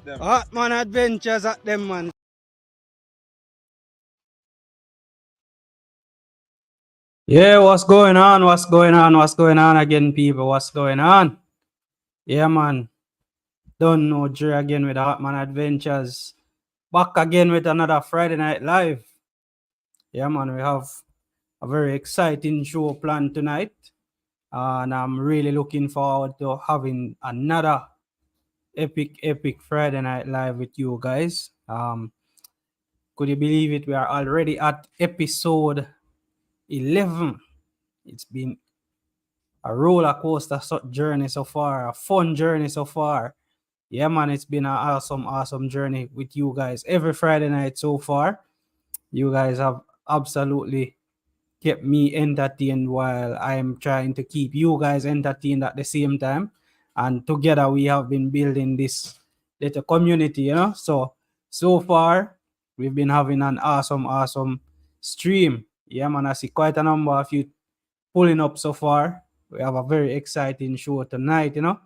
Hartman.adventures at them, man. Yeah, what's going on? What's going on? What's going on again, people? What's going on? Yeah, man. Don't know Dre again with the Hartman Adventures. Back again with another Friday Night Live. Yeah, man. We have a very exciting show planned tonight. And I'm really looking forward to having another epic Friday Night Live with you guys. Could you believe it? We are already at episode 11. It's been a roller coaster journey so far, a fun journey so far. Yeah, man, it's been an awesome journey with you guys every Friday night so far. You guys have absolutely kept me entertained while I'm trying to keep you guys entertained at the same time. And together we have been building this little community, you know. So far we've been having an awesome stream. Yeah, man, I see quite a number of you pulling up so far. We have a very exciting show tonight, you know.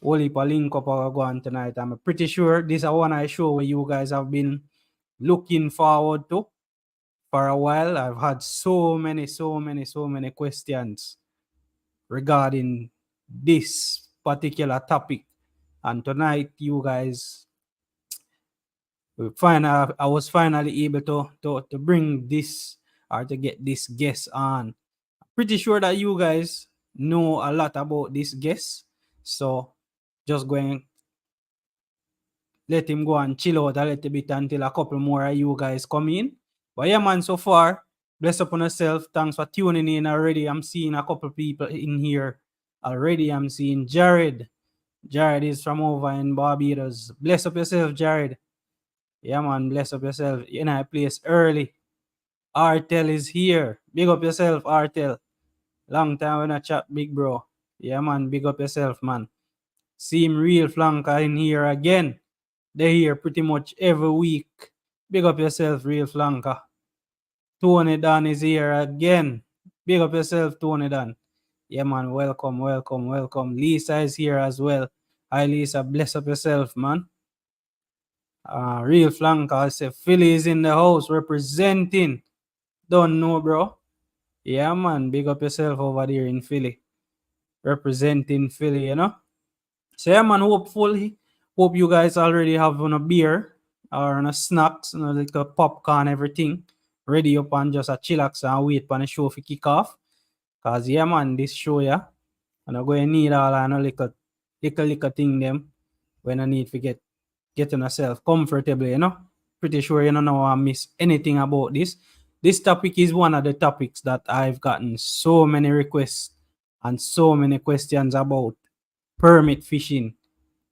Only for link up our go on tonight. I'm pretty sure this is one I show where you guys have been looking forward to for a while. I've had so many questions regarding this particular topic. And tonight you guys I was finally able to bring this or to get this guest on. Pretty sure that you guys know a lot about this guest. So just going let him go and chill out a little bit until a couple more of you guys come in. But yeah, man, so far, bless upon yourself. Thanks for tuning in already. I'm seeing a couple people in here already. I'm seeing Jared. Jared is from over in Barbados. Bless up yourself, Jared. Yeah, man, bless up yourself. In a place early. Artel is here. Big up yourself, Artel. Long time when I chat, big bro. Yeah, man, big up yourself, man. Seem real flanker in here again. They're here pretty much every week. Big up yourself, real flanker. Tony Dan is here again. Big up yourself, Tony Dan. Yeah, man, welcome. Lisa is here as well. Hi, Lisa. Bless up yourself, man. Real flanker. I say Philly is in the house representing. Don't know, bro. Yeah, man. Big up yourself over there in Philly. Representing Philly, you know. So yeah, man, hope you guys already have on a beer or on a snacks, you know, like a popcorn, everything ready up and just a chillax and wait for the show to kick off. Cause yeah, man, this show, yeah, and I'm going to need all and a little thing them when I need to getting myself comfortable, you know. Pretty sure you don't know I miss anything about this. This topic is one of the topics that I've gotten so many requests and so many questions about. Permit fishing,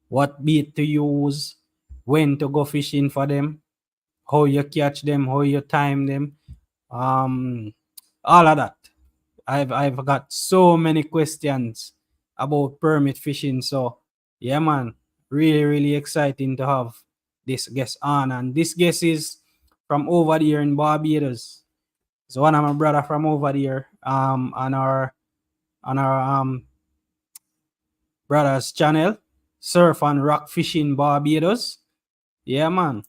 what bait to use, when to go fishing for them, how you catch them, how you time them, all of that. I've got so many questions about permit fishing. So yeah, man, really exciting to have this guest on, and this guest is from over there in Barbados. So one of my brother from over there, on our brother's channel, Surf and Rock Fishing Barbados. Yeah, man.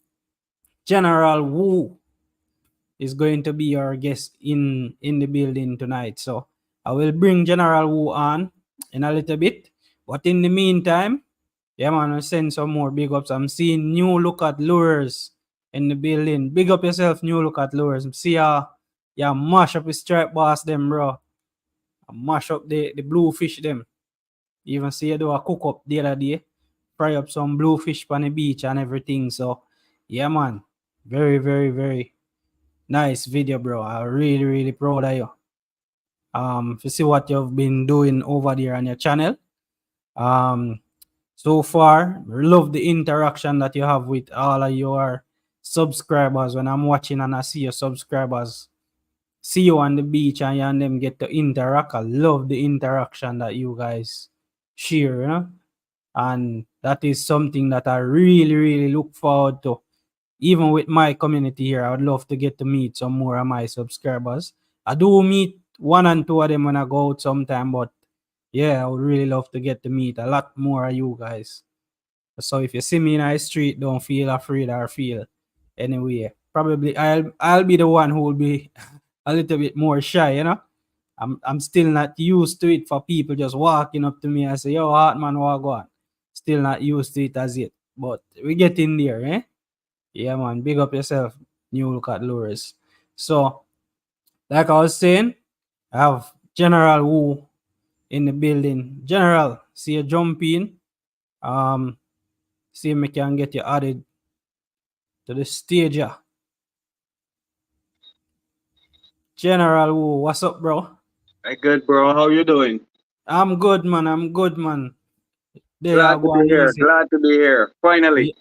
General Wu is going to be our guest in the building tonight. So I will bring General Wu on in a little bit. But in the meantime, yeah, man, I'll send some more big ups. I'm seeing New Look at Lures in the building. Big up yourself, New Look at Lures. See ya. Yeah, mash up the stripe bass them, bro. Mash up the bluefish them. Even see you do a cook up the other day. Fry up some bluefish on the beach and everything. So yeah, man. Very nice video, bro. I'm really proud of you. To see what you've been doing over there on your channel. So far, love the interaction that you have with all of your subscribers. When I'm watching and I see your subscribers, see you on the beach and you and them get to interact. I love the interaction that you guys share, you know. And that is something that I really look forward to. Even with my community here, I would love to get to meet some more of my subscribers. I do meet one and two of them when I go out sometime, but yeah, I would really love to get to meet a lot more of you guys. So if you see me in the street, don't feel afraid or feel anyway. Probably I'll be the one who will be a little bit more shy, you know. I'm still not used to it for people just walking up to me and say, yo, Hartman, what go on? Still not used to it as yet. But we get in there, eh? Yeah, man. Big up yourself, new look at lures. So, like I was saying, I have General Wu in the building. General, see you jump in. See if we can get you added to the stage. Yeah. General Wu, what's up, bro? Hey, good, bro. How you doing? I'm good, man. I'm good, man. There Glad you to go be on here. easy. Glad to be here. Finally.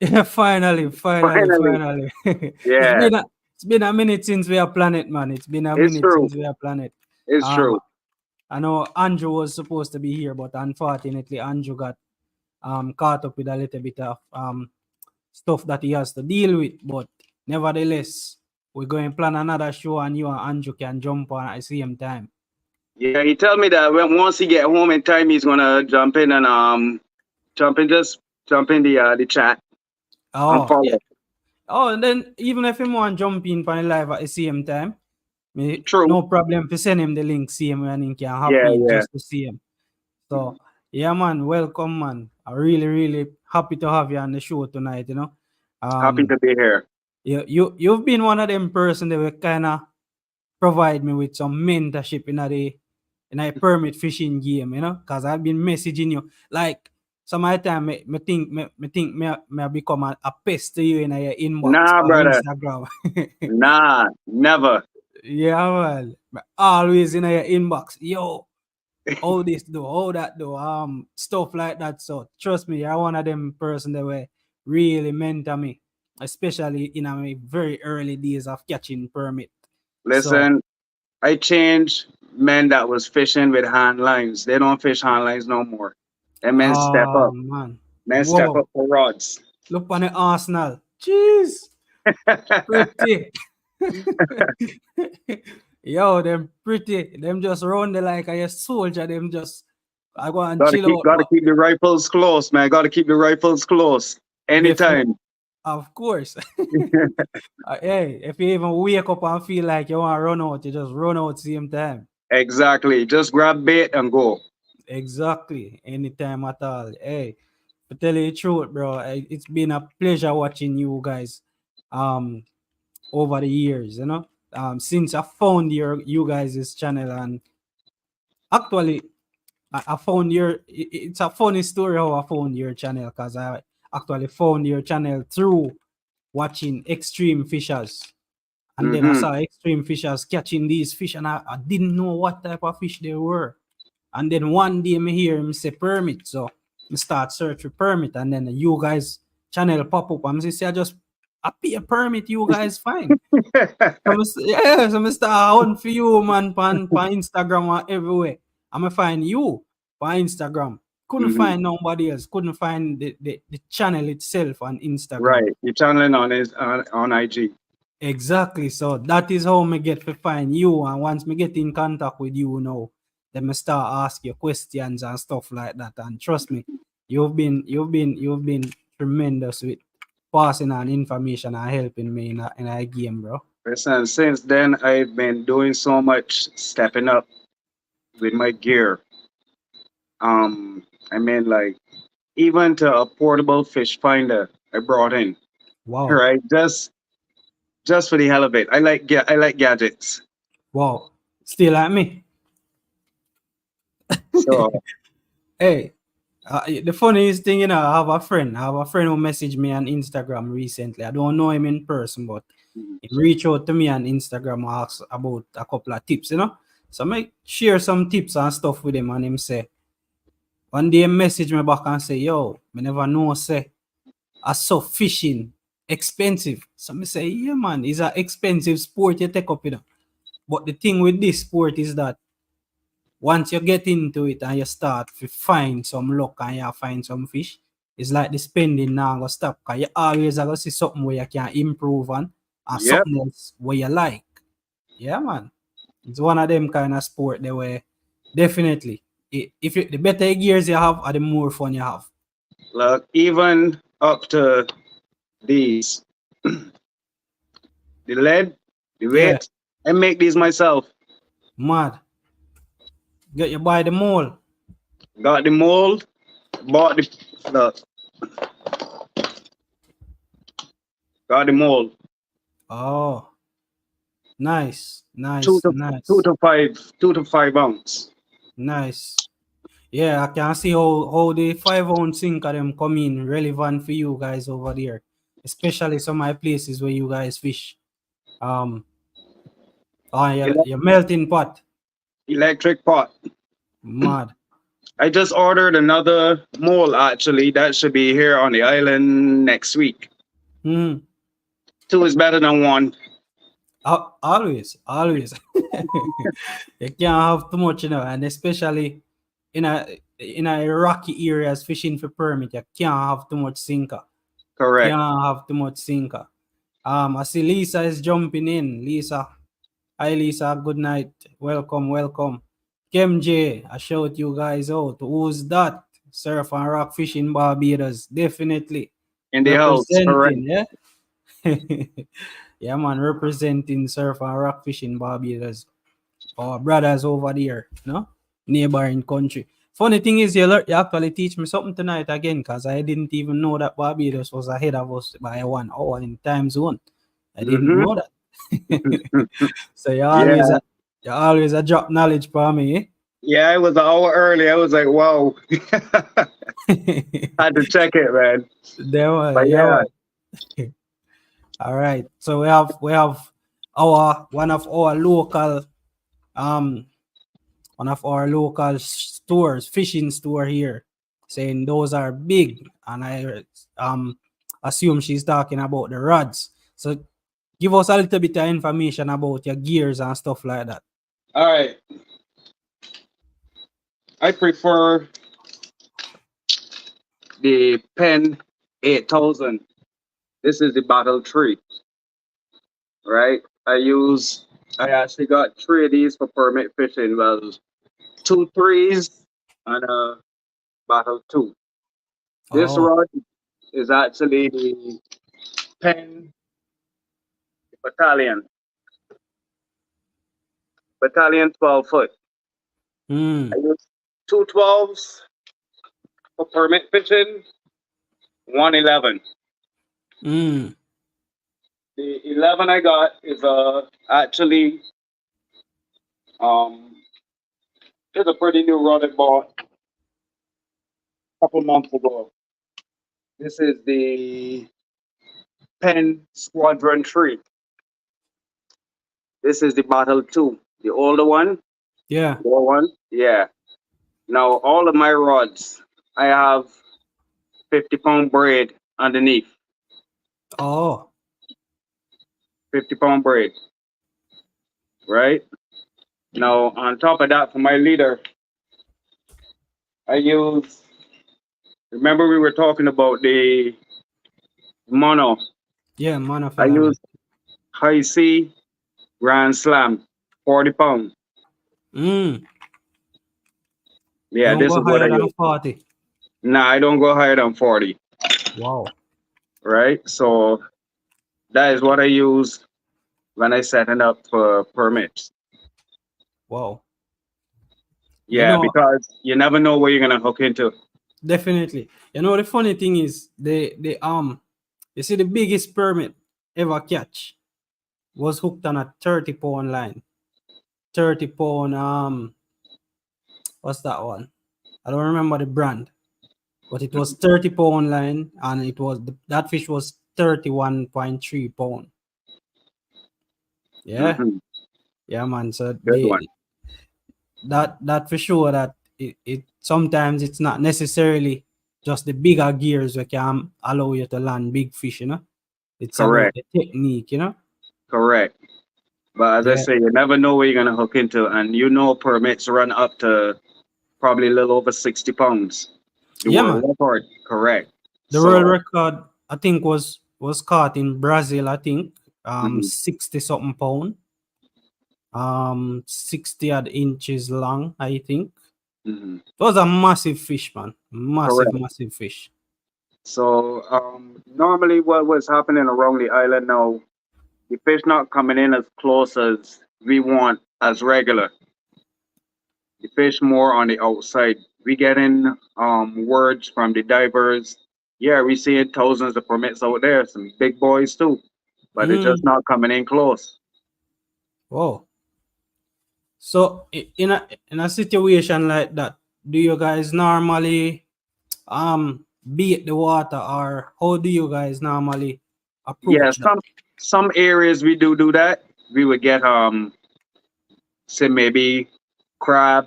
Yeah, finally, finally, Finally. finally. Yeah, It's been a minute since we are planet, man. It's been a it's minute true. since we are planet. It's Um, true. I know Andrew was supposed to be here, but unfortunately Andrew got caught up with a little bit of stuff that he has to deal with. But nevertheless, we're going to plan another show and you and Andrew can jump on at the same time. Yeah, he told me that once he get home in time, he's gonna jump in and jump in the chat and Oh, yeah. follow. Oh, and then even if him want jump in for the live at the same time, True. no problem to send him the link, see him and he can hop Yeah, in yeah. just to see him. So yeah, man, welcome, man. I'm really, really happy to have you on the show tonight. You know, Happy um, to be here. you've been one of them person that will kind of provide me with some mentorship in a permit fishing game. You know, because I've been messaging you like some of the time. Me become a pest to you in your inbox Nah, on brother. Instagram. Nah, never. Yeah, man. Always in your inbox. Yo, all this do, all that do, stuff like that. So trust me, you're one of them person that were really mentor me, especially in my very early days of catching permit. So, Listen, I changed men that was fishing with hand lines. They don't fish hand lines no more. Them men step up. man, Men step whoa, up for rods. look on the Arsenal. Jeez, pretty. Yo, them pretty. Them just run the like a soldier. Them just I go and chill out, Gotta but keep the rifles close, man. Gotta keep the rifles close definitely, anytime. of course. Hey, if you even wake up and feel like you want to run out, you just run out same time. Exactly. Just grab bait and go. Exactly. Anytime at all. Hey, to tell you the truth, bro, it's been a pleasure watching you guys um over the years, you know. Since I found you guys' channel and actually I found it's a funny story how I found your channel because I actually found your channel through watching extreme fishers. And then I Mm-hmm. saw extreme fishers catching these fish, and I didn't know what type of fish they were. And then one day me hear him say permit, so I start search for permit, and then you guys channel pop up. I'm say I just I pay a permit, you guys fine. Yeah, so I start hunt for you, man, pan Instagram or everywhere. I'ma find you on Instagram. Couldn't hmm find nobody else. Couldn't find the channel itself on Instagram. Right. You're channeling on IG. Exactly. So that is how me get to find you. And once me get in contact with you now, then me start ask you questions and stuff like that. And trust me, you've been tremendous with passing on information and helping me in a game, bro. Listen, since then I've been doing so much stepping up with my gear. I mean like even to a portable fish finder I brought in. Wow. Right? Just for the hell of it. I like gadgets. Wow. Still like me. So Hey, the funniest thing, you know, I have a friend who messaged me on Instagram recently. I don't know him in person, but mhm. he reached out to me on Instagram and asked about a couple of tips, you know. So I might share some tips and stuff with him, and him say one day he message me back and say, "Yo, me never know say I saw fishing expensive." So me say, "Yeah, man, it's an expensive sport you take up, you know. But the thing with this sport is that once you get into it and you start to find some luck and you find some fish, it's like the spending now go stop because you always are gonna see something where you can improve on and Yep. something else where you like. Yeah, man. It's one of them kind of sport that way. Definitely. The better gears you have, or the more fun you have. Look, even up to these, the lead, the Yeah, weight, I make these myself. mad. Get you buy the mole. Got the mold, bought the look, got the mold. Oh, nice, Two nice, to two nice, to five, 2 to 5 ounce. nice. Yeah, I can see how the 5 ounce sink of them come in relevant for you guys over there, especially some of my places where you guys fish. On Ele- your melting pot, Electric pot. mad. I just ordered another mold actually. That should be here on the island next week. Hmm. Two is better than one. Always, always. You can't have too much, and especially in a rocky areas fishing for permit, you can't have too much sinker. Correct. Can't have too much sinker. I see Lisa is jumping in. Lisa, hi Lisa, good night. Welcome, welcome. Kim J, I shout you guys out. Who's that? Surf and rock fishing Barbados. Definitely In the house. Correct. representing, yeah. Yeah, man, representing surf and rock fishing Barbados. Our brothers over there, neighboring country. Funny thing is, you actually teach me something tonight again, because I didn't even know that Barbados was ahead of us by 1 hour in time zone. I didn't Mm-hmm. know that. So Yeah. you always a drop knowledge for me, Yeah, I was an hour early. I was like, wow. eh? Had to check it, man. There was, But yeah, yeah, man. All right. So we have our um one of our local stores, fishing store here, saying those are big, and I assume she's talking about the rods. So give us a little bit of information about your gears and stuff like that. all right. I prefer the Pen 8000. This is the Battle Tree, right? I actually got 3 of these for permit fishing. Well, 2 3s and a Battle 2. This Oh, rod is actually the Pen Battalion, Battalion 12 foot. I mm, use 2 12s for permit fishing, 111. mm, The 11 I got is actually um it's a pretty new rod I bought a couple months ago. This is the Pen Squadron 3. This is the Battle 2, the older one. yeah. The older one, yeah. Now all of my rods, I have 50-pound braid underneath. Oh, 50-pound braid, right? Now on top of that, for my leader, I use. Remember we were talking about the mono. yeah, I monofilament. use high C Grand Slam, 40 pound. Mm, you Yeah, don't this go is what I higher than use. 40. Nah, I don't go higher than 40, Wow, right? So that is what I use when I setting up for permits. wow. You Yeah, know, because you never know where you're gonna hook into. definitely. You know, the funny thing is, you see, the biggest permit ever catch was hooked on a 30-pound line. 30-pound, what's that one? I don't remember the brand, but it was 30-pound line, and that fish was 31.3 pound. Yeah, Hmm. yeah, man. So Good one. that for sure that it sometimes it's not necessarily just the bigger gears that can allow you to land big fish. It's about Correct. the technique. Correct. But as I Yeah, say, you never know where you're gonna hook into, and you know permits run up to probably a little over 60 pounds. The yeah, world man. record, correct. The world So record, I think, was caught in Brazil. I think, mhm, 60 something pound, 60 odd inches long. I think mhm, it was a massive fish, man. Massive, correct. massive fish. So normally what was happening around the island now, the fish not coming in as close as we want as regular. The fish more on the outside. We getting words from the divers. Yeah, we seeing thousands of permits out there, some big boys too, but they're just Mm. not coming in close. Oh, so in a situation like that, do you guys normally beat the water, or how do you guys normally Yeah, approach that? some areas we do that. We would get say maybe crab,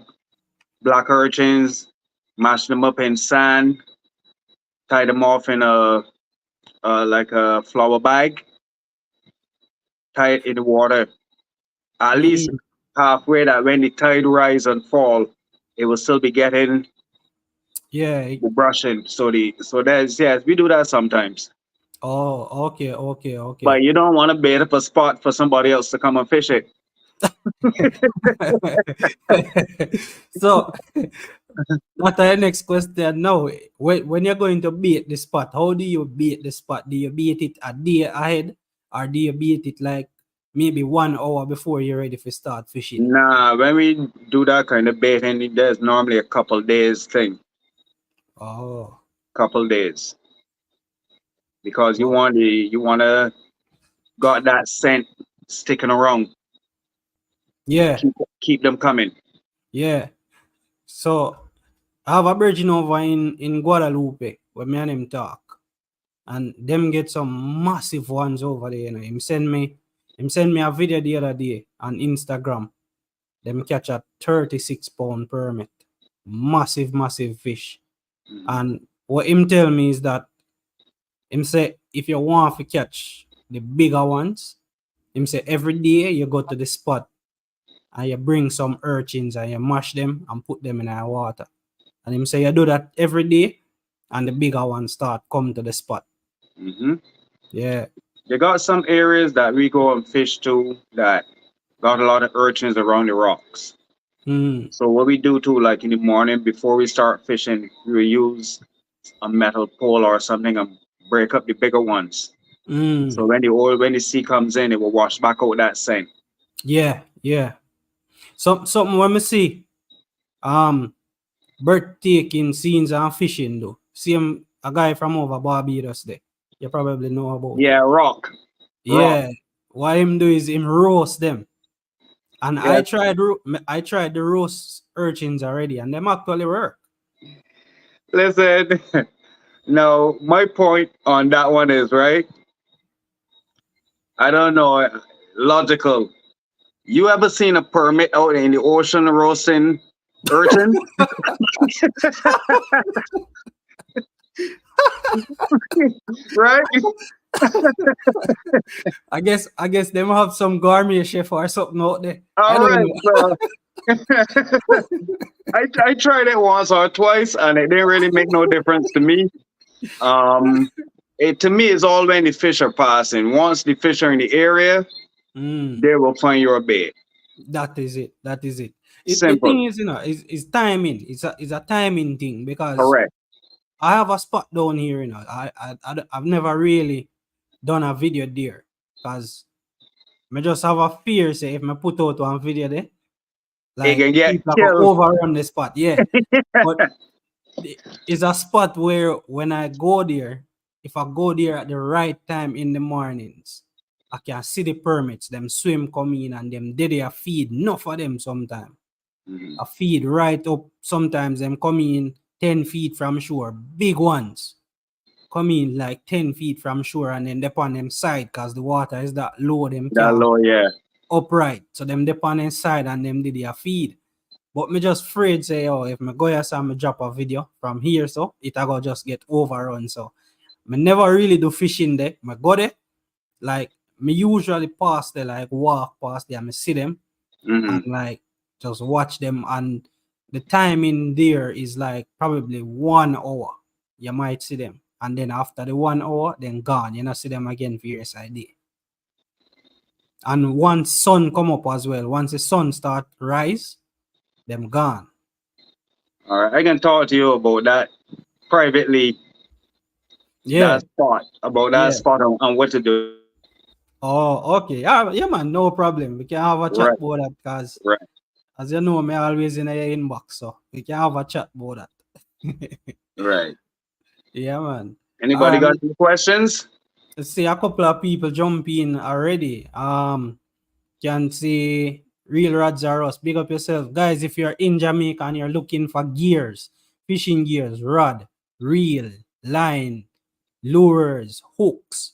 black urchins, mash them up in sand, tie them off in a like a flour bag, tie it in the water at least Mm. halfway that when the tide rise and fall, it will still be getting Yeah. the brushing. So there's yes, we do that sometimes. Oh, okay, okay, okay. But you don't want to bait up a spot for somebody else to come and fish it. So that's the next question now. When you're going to beat the spot, how do you beat the spot? Do you beat it a day ahead, or do you beat it like maybe 1 hour before you're ready to start fishing? Nah, when we do that kind of baiting, there's normally a couple days thing, Oh, couple days, because well, you wanna got that scent sticking around, yeah, keep them coming. yeah. So I have a virgin over in Guadalupe where me and him talk, and them get some massive ones over there. You know, him send me a video the other day on Instagram. Them catch a 36-pound permit, massive, massive fish. Mhm. And what him tell me is that him say if you want to catch the bigger ones, him say every day you go to the spot and you bring some urchins and you mash them and put them in the water. And him say you do that every day, and the bigger ones start come to the spot. Mhm. Yeah. You got some areas that we go and fish to that got a lot of urchins around the rocks. Mm, So what we do too, like in the morning before we start fishing, we use a metal pole or something and break up the bigger ones. mm, So when the sea comes in, it will wash back out that scent. yeah, yeah. Something when me see breathtaking scenes and fishing though. Same a guy from over Barbados there. You probably know about Yeah, him. rock. Yeah. What him do is him roast them. And Yeah. I tried the roast urchins already, and them actually work. Listen, no, my point on that one is right. I don't know, logical. You ever seen a permit out in the ocean roasting urchin? Right? I guess them have some gourmet chef or something out there. I All don't right. know. So I tried it once or twice and it didn't really make no difference to me. Um, it to me is all when the fish are passing. Once the fish are in the area, Mm, they will find your bait. that is it. That is it. The Simple. thing is, is timing. It's a timing thing because Correct. I have a spot down here. I've never really done a video there because I just have a fear. Say if I put out one video there, It like can get people are gonna killed. overrun the spot. Yeah, but it's a spot where when I go there, if I go there at the right time in the mornings, I can see the permits, them swim come in and them did their feed, enough of them sometimes. Mhm. I feed right up, sometimes them come in 10 feet from shore, big ones. Come in like 10 feet from shore and then dip on them side because the water is that low, them That can't low, yeah. upright. So them dip on them side and them did their feed. But me just afraid say, oh, if me go here and me drop a video from here, so it I go just get overrun. So me never really do fishing there. Me go there, like me usually pass there, like walk past there, me see them and Hmm. like just watch them. And the timing there is like probably 1 hour. You might see them. And then after the 1 hour, then gone. You not see them again for your side day. And once sun come up as well, once the sun start rise, them gone. All right, I can talk to you about that privately Yeah, that spot, about that yeah. spot and what to do. Oh, okay. Yeah, man, no problem. We can have a chat Right, about that because, right, as you know, me always in your inbox, so we can have a chat about that. right. Yeah, man. All Anybody right, got any questions? let's see a couple of people jump in already. Can see Real Rods Are Us. Big up yourself. Guys, if you're in Jamaica and you're looking for gears, fishing gears, rod, reel, line, lures, hooks,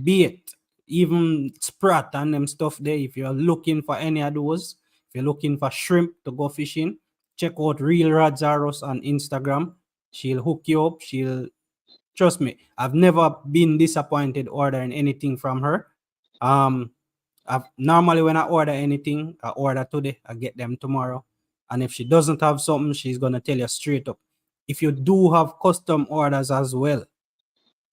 bait, even sprat and them stuff there. If you're looking for any of those, if you're looking for shrimp to go fishing, check out Real Rods Are Us on Instagram. She'll hook you up. She'll trust me. I've never been disappointed ordering anything from her. Um, I've normally when I order anything, I order today, I get them tomorrow. And if she doesn't have something, she's gonna tell you straight up. If you do have custom orders as well,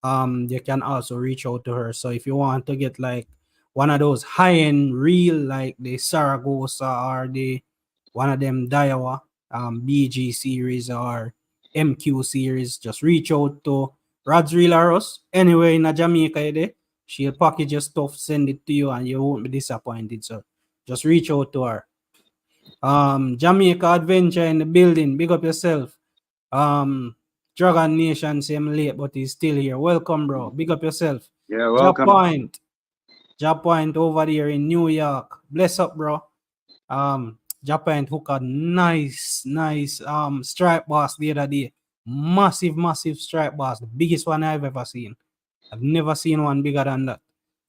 you can also reach out to her. So if you want to get like one of those high-end reel like the Saragossa or the one of them Daiwa BG series or MQ series, just reach out to Rod's Reel or Us anywhere in Jamaica there. She'll package your stuff, send it to you, and you won't be disappointed. So just reach out to her. Jamaica Adventure in the building. Big up yourself. Um, Dragon Nation same late, but he's still here. Welcome, bro. Big up yourself. Yeah, Job welcome. Point. Job Point over there in New York. Bless up, bro. Job Point hook a nice stripe bass the other day. Massive stripe bass. The biggest one I've ever seen. I've never seen one bigger than that.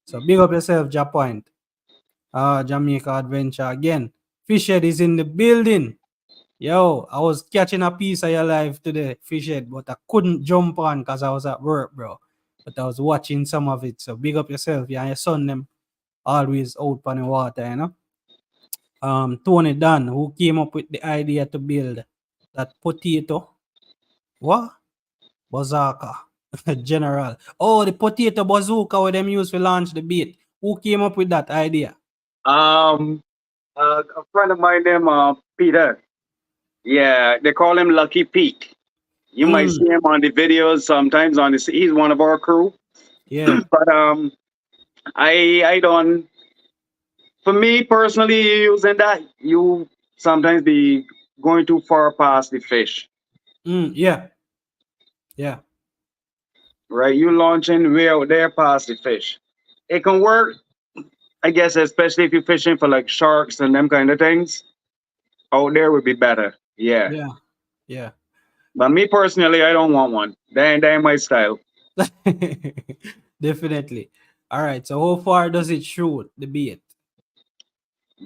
So big up yourself, Job Point. Jamaica Adventure again. Fishhead is in the building. Yo, I was catching a piece of your live today, Fishhead, but I couldn't jump on because I was at work, bro. But I was watching some of it. So big up yourself. Yeah, and your son them always out on the water, you know. Tony Dunn, who came up with the idea to build that potato. What? Bazooka. General. Oh, the potato bazooka where them use to launch the bait. Who came up with that idea? Um, a friend of mine named Peter. Yeah, they call him Lucky Pete. You might Mm, see him on the videos sometimes on the. He's one of our crew. yeah. But I don't. For me personally, using that, you sometimes be going too far past the fish, Yeah. Yeah. right? You launching way out there past the fish. It can work, I guess, especially if you're fishing for like sharks and them kind of things. Out there would be better. Yeah. Yeah. Yeah. But me personally, I don't want one. That ain't my style. Definitely. All right. So how far does it shoot the bait?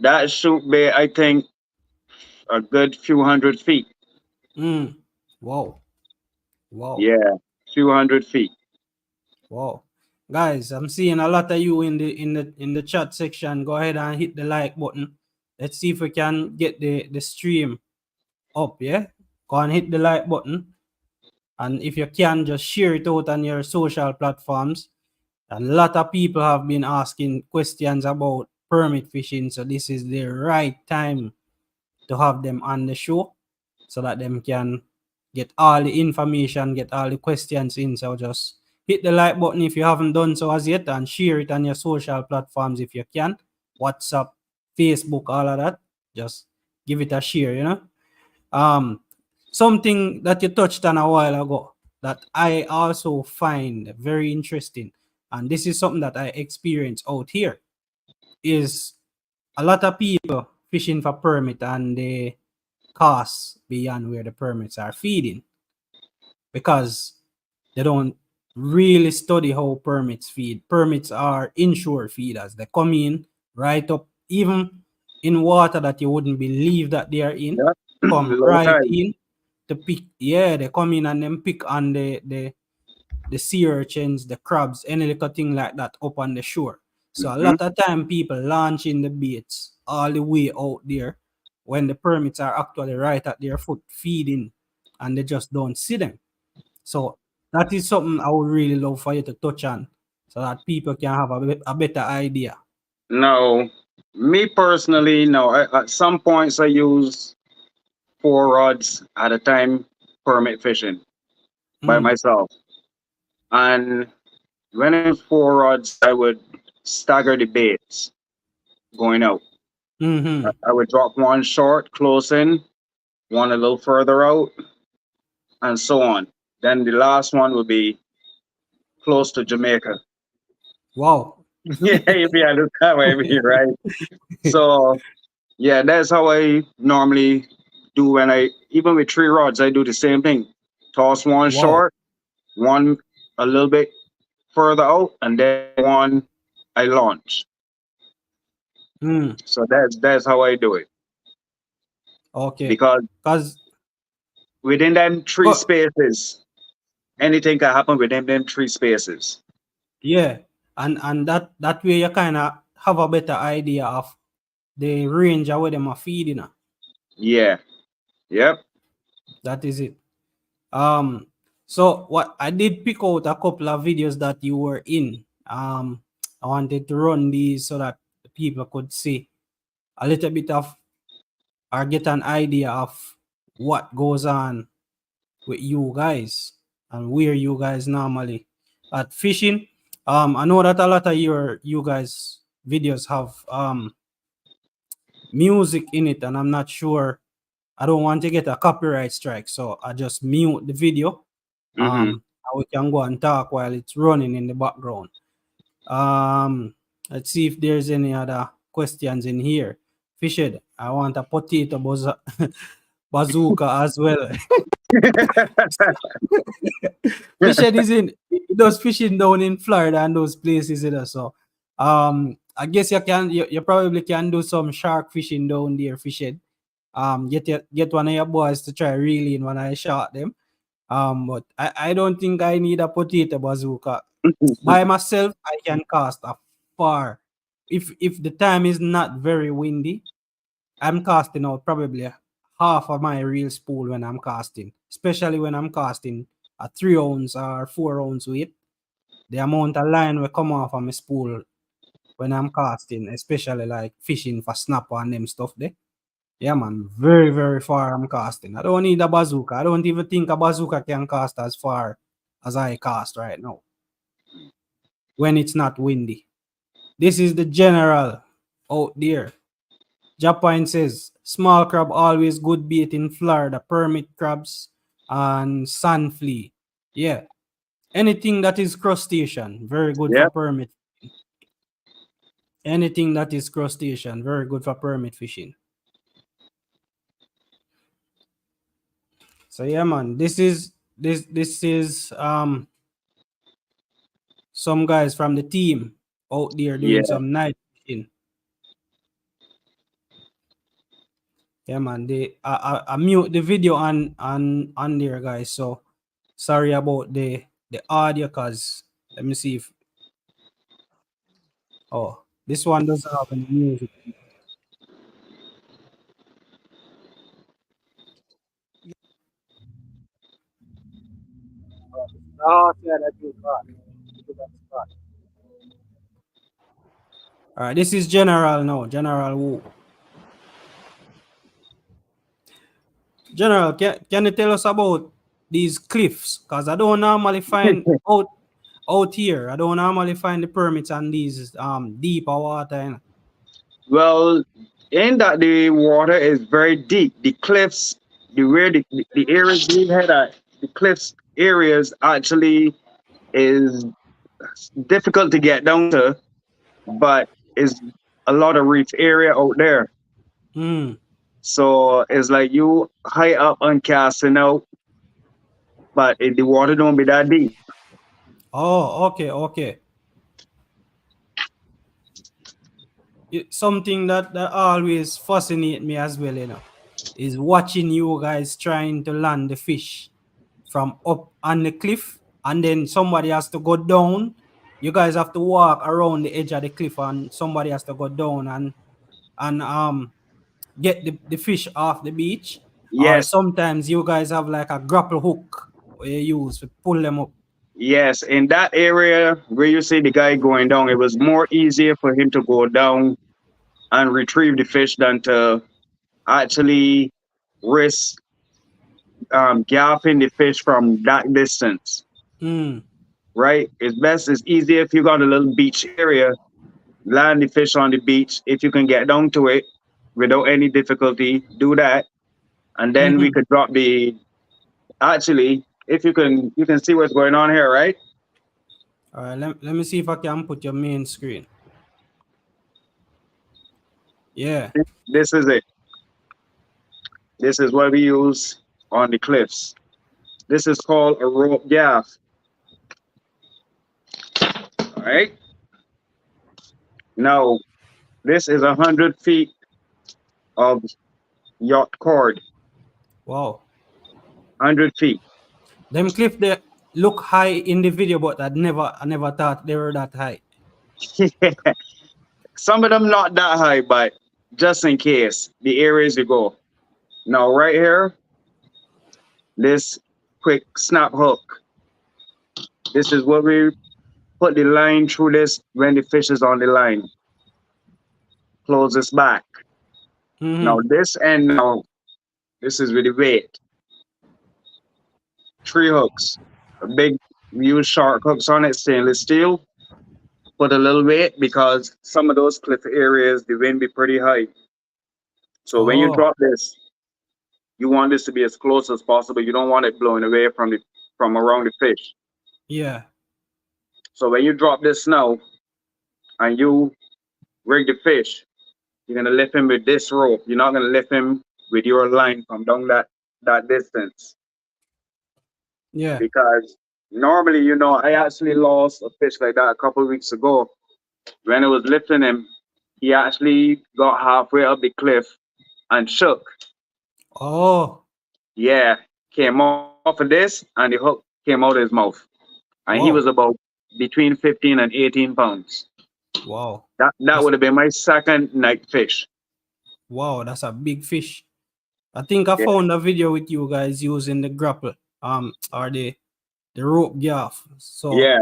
That should be, I think, a good few 100 feet. Mm. Wow. Wow. Yeah, few 100 feet. Wow. Guys, I'm seeing a lot of you in the chat section. Go ahead and hit the like button. Let's see if we can get the stream up, yeah? Go and hit the like button. And if you can, just share it out on your social platforms. A lot of people have been asking questions about permit fishing, so this is the right time to have them on the show so that them can get all the information, get all the questions in. So just hit the like button if you haven't done so as yet and share it on your social platforms if you can. WhatsApp, Facebook, all of that. Just give it a share, you know. Um, Something that you touched on a while ago that I also find very interesting, and this is something that I experience out here, is a lot of people fishing for permit and they cost beyond where the permits are feeding because they don't really study how permits feed. Permits are inshore feeders. They come in right up, even in water that you wouldn't believe that they are in, Yeah, come low right tide. in to pick. Yeah, they come in and then pick on the sea urchins, the crabs, any little thing like that up on the shore. So a Hmm. lot of time people launching the baits all the way out there when the permits are actually right at their foot feeding and they just don't see them. So that is something I would really love for you to touch on so that people can have a better idea. No, me personally, no. At some points, I use 4 rods at a time permit fishing by Mm, myself. And when it was four rods, I would stagger the baits going out. Mm-hmm. I would drop one short, close in, one a little further out, and so on. Then the last one would be close to Jamaica. Wow. Yeah, if you understand what I mean, right? So yeah, that's how I normally do when I even with three rods, I do the same thing. Toss one Wow. short, one a little bit further out, and then one I launch. Mm. So that's how I do it. Okay. Because Cause within them three go spaces, anything can happen within them three spaces. yeah. And that way you kinda have a better idea of the range of where them are feeding. Yeah. Yep. That is it. Um, so what I did pick out a couple of videos that you were in. I wanted to run these so that the people could see a little bit of or get an idea of what goes on with you guys and where you guys normally at fishing. I know that a lot of you guys videos have music in it, and I'm not sure. I don't want to get a copyright strike, so I just mute the video. Mm-hmm. And we can go and talk while it's running in the background. Um, let's see if there's any other questions in here. Fished, I want a potato bazooka as well. Fished is in he does fishing down in Florida and those places, you know. So I guess you probably can do some shark fishing down there, Fished. Get one of your boys to try reeling when I shot them. But I don't think I need a potato bazooka. By myself, I can cast a far. If the time is not very windy, I'm casting out probably half of my reel spool when I'm casting, especially when I'm casting a 3 ounce or 4 ounce weight. The amount of line will come off of my spool when I'm casting, especially like fishing for snapper and them stuff there. Yeah, man, very, very far I'm casting. I don't need a bazooka. I don't even think a bazooka can cast as far as I cast right now when it's not windy. This is the general out there. Japan says small crab always good bait in Florida, permit crabs and sand flea. Yeah, anything that is crustacean, very good for Yep. permit. Anything that is crustacean, very good for permit fishing. So yeah, man, this is some guys from the team out there doing Yeah. some night fishing. Yeah, man. I mute the video on there, guys. So sorry about the audio, cause let me see if oh this one doesn't have any music. Oh, yeah, that is bad. All right, this is general now. General Wu. General, can you tell us about these cliffs? Cause I don't normally find out here. I don't normally find the permits on these deeper water. You know? Well, in that the water is very deep. The cliffs, the areas we've had at the cliffs areas actually is difficult to get down to, but is a lot of reef area out there. Hmm. So it's like you high up and casting out, but the water don't be that deep. Oh, okay, okay. Something that always fascinate me as well, you know, is watching you guys trying to land the fish from up on the cliff, and then somebody has to go down. You guys have to walk around the edge of the cliff, and somebody has to go down and get the fish off the beach. Or Yes, sometimes you guys have like a grapple hook where you use to pull them up. yes. In that area where you see the guy going down, it was more easier for him to go down and retrieve the fish than to actually risk galloping the fish from that distance, Mm, right? It's easier if you got a little beach area, land the fish on the beach. If you can get down to it without any difficulty, do that. And then we Mm-hmm. could drop the, actually, if you can see what's going on here, right? All right, let me see if I can put your main screen. Yeah. This is it. This is what we use on the cliffs. This is called a rope gaff. All right. Now, this is 100 feet of yacht cord. Wow. 100 feet. Them cliff they look high in the video, but I never thought they were that high. Some of them not that high, but just in case, the areas you go. Now, right here, this quick snap hook. This is what we put the line through this when the fish is on the line. Close this back. Now, Mm-hmm. this end now, this is with the weight. 3 hooks. A big, we use shark hooks on it, stainless steel. Put a little weight because some of those cliff areas, the wind be pretty high. So when you Oh, drop this, you want this to be as close as possible. You don't want it blowing away from around the fish. yeah. So when you drop this now and you rig the fish, you're gonna lift him with this rope. You're not gonna lift him with your line from down that distance. Yeah. Because normally, I actually lost a fish like that a couple of weeks ago. When I was lifting him, he actually got halfway up the cliff and shook. Oh, Yeah, came off of this and the hook came out of his mouth. And he was wow. about between 15 and 18 pounds. Wow. That That's would have been my second night fish. wow, that's a big fish. I think I Yeah. found a video with you guys using the grapple, or the rope gaff. So Yeah.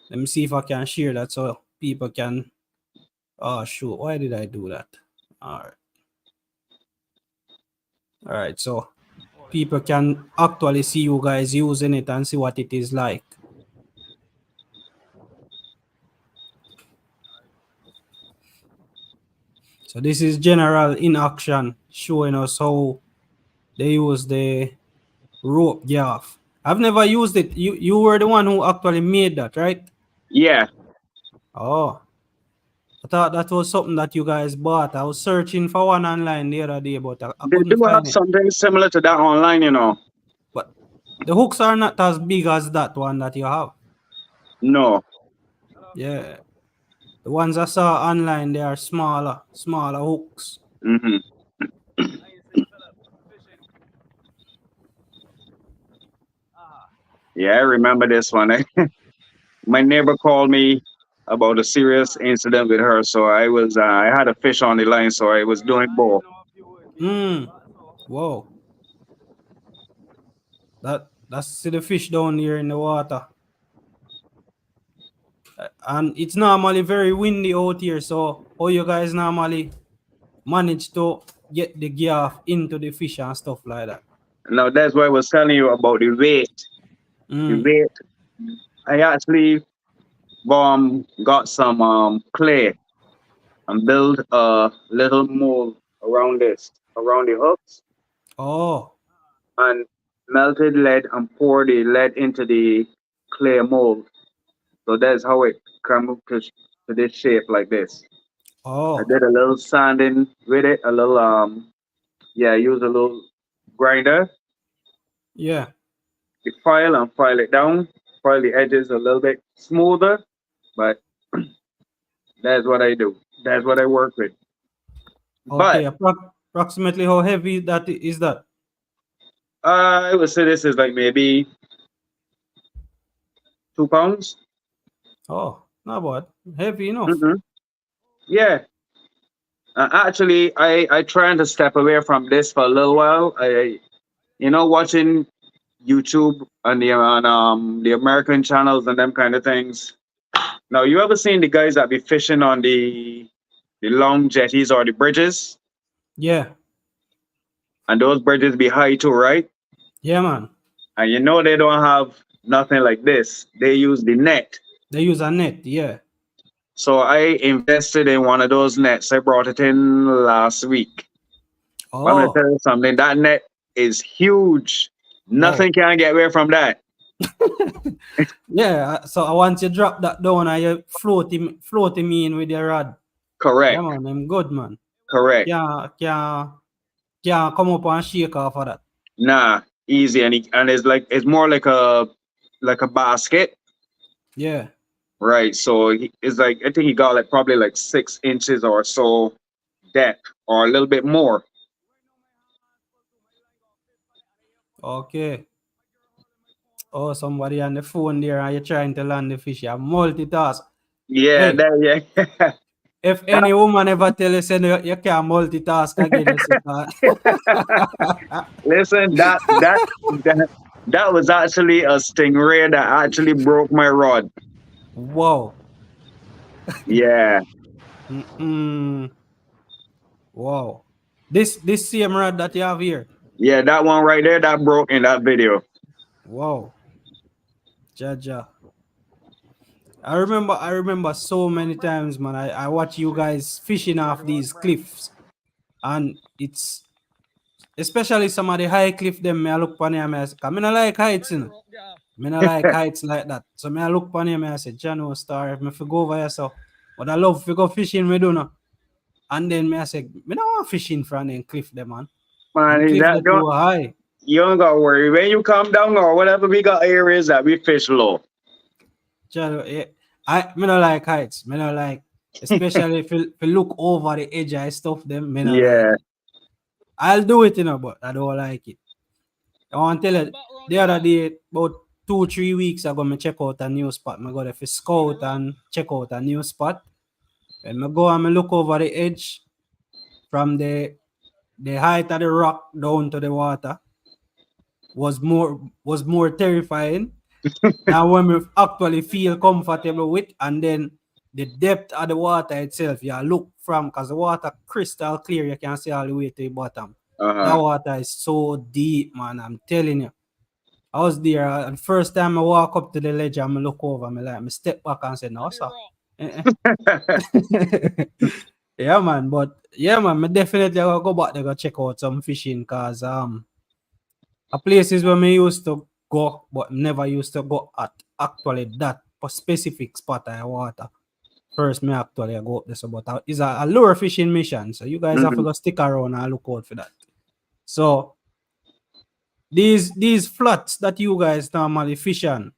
let me see if I can share that so people can. Oh shoot, why did I do that? All right. So people can actually see you guys using it and see what it is like. So this is general in action, showing us how they use the rope gaff. I've never used it. You were the one who actually made that, right? Yeah. Oh, I thought that was something that you guys bought. I was searching for one online the other day, but I They couldn't do have find it. something similar to that online. But the hooks are not as big as that one that you have. No. Yeah. The ones I saw online, they are smaller hooks. Hmm. Yeah, I remember this one. My neighbor called me about a serious incident with her, so I had a fish on the line, so I was doing both. Hmm. Whoa. That's see the fish down here in the water. And it's normally very windy out here. So how you guys normally manage to get the gaff into the fish and stuff like that? Now that's why I was telling you about the weight. The Mm. weight. I actually got some clay and build a little mold around the hooks, Oh, and melted lead and pour the lead into the clay mold. So that's how it come to this shape like this. I oh, did a little sanding with it, a little yeah, use a little grinder, yeah. the file and file it down, file the edges a little bit smoother, but that's what I do. That's what I work with. Okay. But Approximately how heavy that is that? I would say this is like maybe 2 pounds. Oh, not bad. Heavy enough. Hmm. Yeah. Actually, I trying to step away from this for a little while. Watching YouTube and the American channels and them kind of things. Now, you ever seen the guys that be fishing on the long jetties or the bridges? Yeah. And those bridges be high too, right? Yeah, man. And they don't have nothing like this. They use the net. They use a net, yeah. So I invested in one of those nets. I brought it in last week. But I'm gonna Oh, tell you something. That net is huge. wow. Nothing can get away from that. Yeah, so once you drop that down and you float him in with your rod. Yeah, Correct. man, I'm good, man. Correct. Can't come up and shake off of that. Nah, easy. And it's like it's more like a basket. Yeah. Right. So it's like I think he got like probably like 6 inches or so depth or a little bit more. Okay. Oh, somebody on the phone there and you're trying to land the fish. You multitask. Yeah, Hey, that yeah. if any woman ever tell you, say you can't multitask again, you see that. Listen, that was actually a stingray that actually broke my rod. Wow. Yeah. Mm-mm. Wow. This same rod that you have here. Yeah, that one right there that broke in that video. Wow. Jaja. I remember so many times, man. I watch you guys fishing off these cliffs. And it's especially some of the high cliff them me I look upon here, I say, I not like heights, you know. Me not like heights like that. So me I look upon here, I say, Jano Star, if me fi go over here, so but I love to go fishing, me do know. And then me I say, me not want fishing from them cliff them, man. Them Man, cliff that too high. you don't gotta worry. When you come down or whatever, we got areas that we fish low. Jano, yeah. Me not like heights. Me not like, especially if you look over the edge of stuff them, me not like Yeah. it. I'll do it, you know, but I don't like it. I want to tell you, the other day, about 2-3 weeks ago, I check out a new spot. I go there for scout and check out a new spot. When I go and I look over the edge from the height of the rock down to the water was more terrifying than when we actually feel comfortable with. And then the depth of the water itself, you look from, because the water crystal clear, you can see all the way to the bottom. That Uh-huh. water is so deep, man. I'm telling you. I was there, and first time I walk up to the ledge and I look over, I step back and say, no, sir. Yeah, man. But yeah, man, I definitely will go back there go check out some fishing because a places where me used to go, but never used to go at actually that specific spot I water. First, me actually go up there, so but it's a lure fishing mission. So you guys have to Mhm. go stick around and look out for that. So these flats that you guys normally fish on,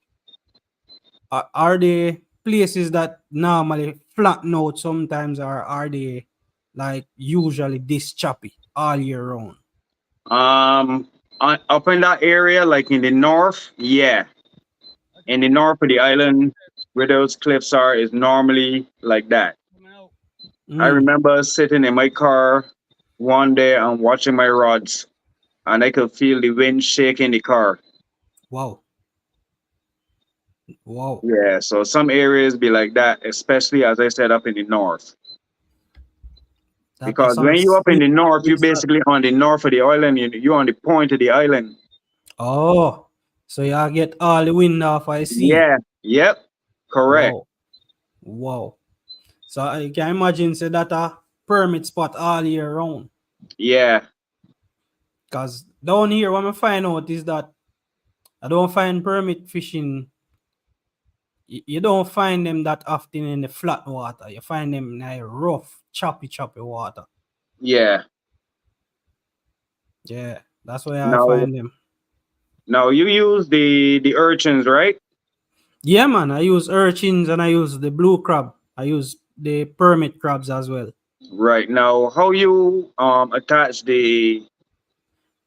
are they places that normally flatten out sometimes, or are they like usually this choppy all year round? Up in that area, like in the north, yeah. In the north of the island, where those cliffs are, is normally like that. I Mm, remember sitting in my car one day and watching my rods, and I could feel the wind shaking the car. wow. Wow. Yeah, so some areas be like that, especially as I said up in the north. That are Because some when you up in the north, you serious rod. basically on the north of the island. You're on the point of the island. Oh, so you get all the wind off I see. Yeah. Yep. Correct. Wow. Wow. So I can imagine say that a permit spot all year round. Yeah. Because down here what I find out is that I don't find permit fishing. You don't find them that often in the flat water. You find them in a rough, choppy water. Yeah. Yeah, that's where I Now, find them. now you use the urchins, right? Yeah, man. I use urchins and I use the blue crab. I use the permit crabs as well. Right. Now, how you attach the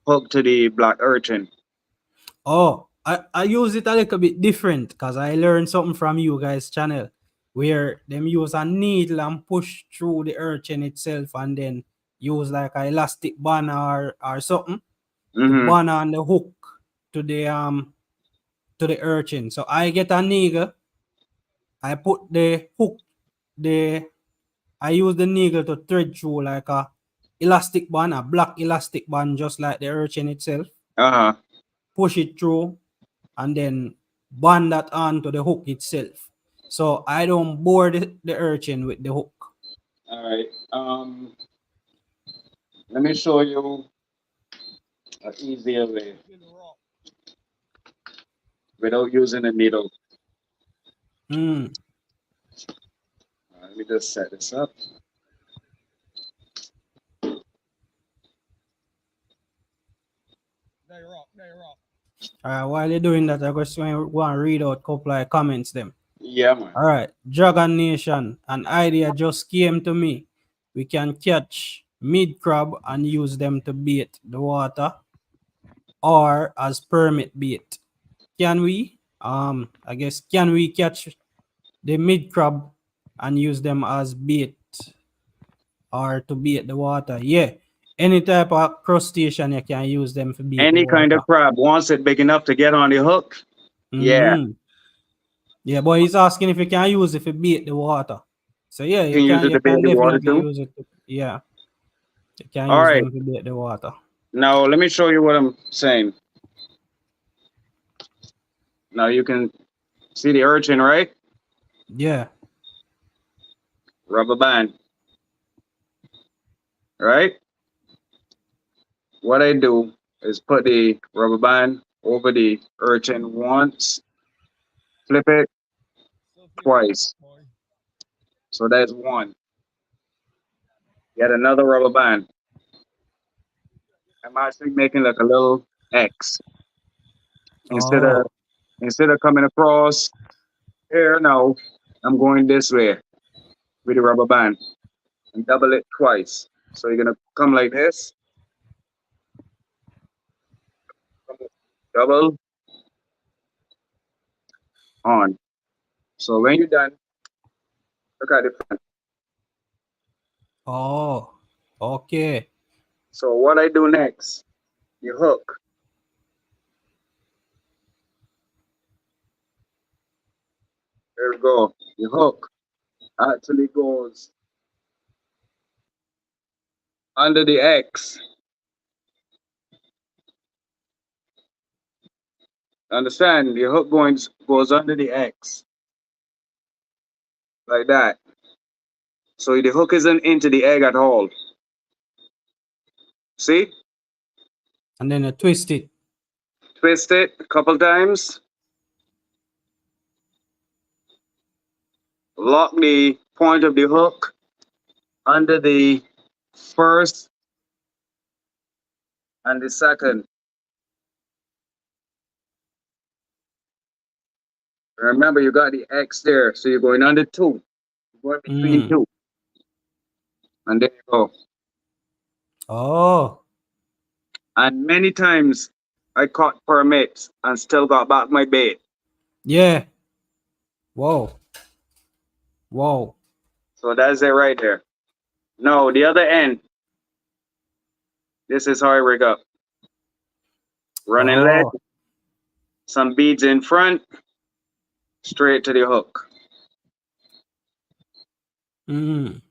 hook to the black urchin? Oh, I use it a little bit different because I learned something from you guys' channel where them use a needle and push through the urchin itself and then use like a elastic band or something to Mm-hmm. band on the hook to the urchin. So I get a needle, I put the hook, the I use the needle to thread through like a elastic band, a black elastic band, just like the urchin itself. Uh-huh. Push it through, and then bond that onto the hook itself. So I don't bore the urchin with the hook. All right. Let me show you an easier way without using a needle. Mm. Let me just set this up. While you're doing that, I just want to read out a couple of comments them. Yeah, man. All right. Dragon Nation, an idea just came to me. We can catch mid crab and use them to bait the water or as permit bait. Can we? I guess can we catch the mid crab and use them as bait or to bait the water? Yeah. Any type of crustacean you can use them to bait the Any kind water. of crab, once it big enough to get on the hook, yeah, Mm. Yeah, but he's asking if you can use it to bait the water. So yeah, you can use it you to bait can the water definitely too. use it. Yeah, you can All use right. them to bait the water. Now let me show you what I'm saying. Now you can see the urchin, right? Yeah. Rubber band, right? What I do is put the rubber band over the urchin once, flip it twice. So that's one. Get another rubber band. I'm actually making like a little X instead of Oh. instead of coming across here. No, I'm going this way with the rubber band and double it twice. So you're gonna come like this, double on. So when you're done, look at the front. Oh. Okay. So what I do next, you hook. There we go. The hook actually goes under the X. Understand? The hook goes under the X like that. So the hook isn't into the egg at all. See? And then you twist it. Twist it a couple times. Lock the point of the hook under the first and the second. Remember, you got the X there, so you're going under two. You're going between Mm. two. And there you go. Oh. And many times I caught permits and still got back my bait. Yeah. Whoa. Whoa. So that's it right there. No, the other end. This is how I rig up. Running lead, Oh. some beads in front, straight to the hook. Mm.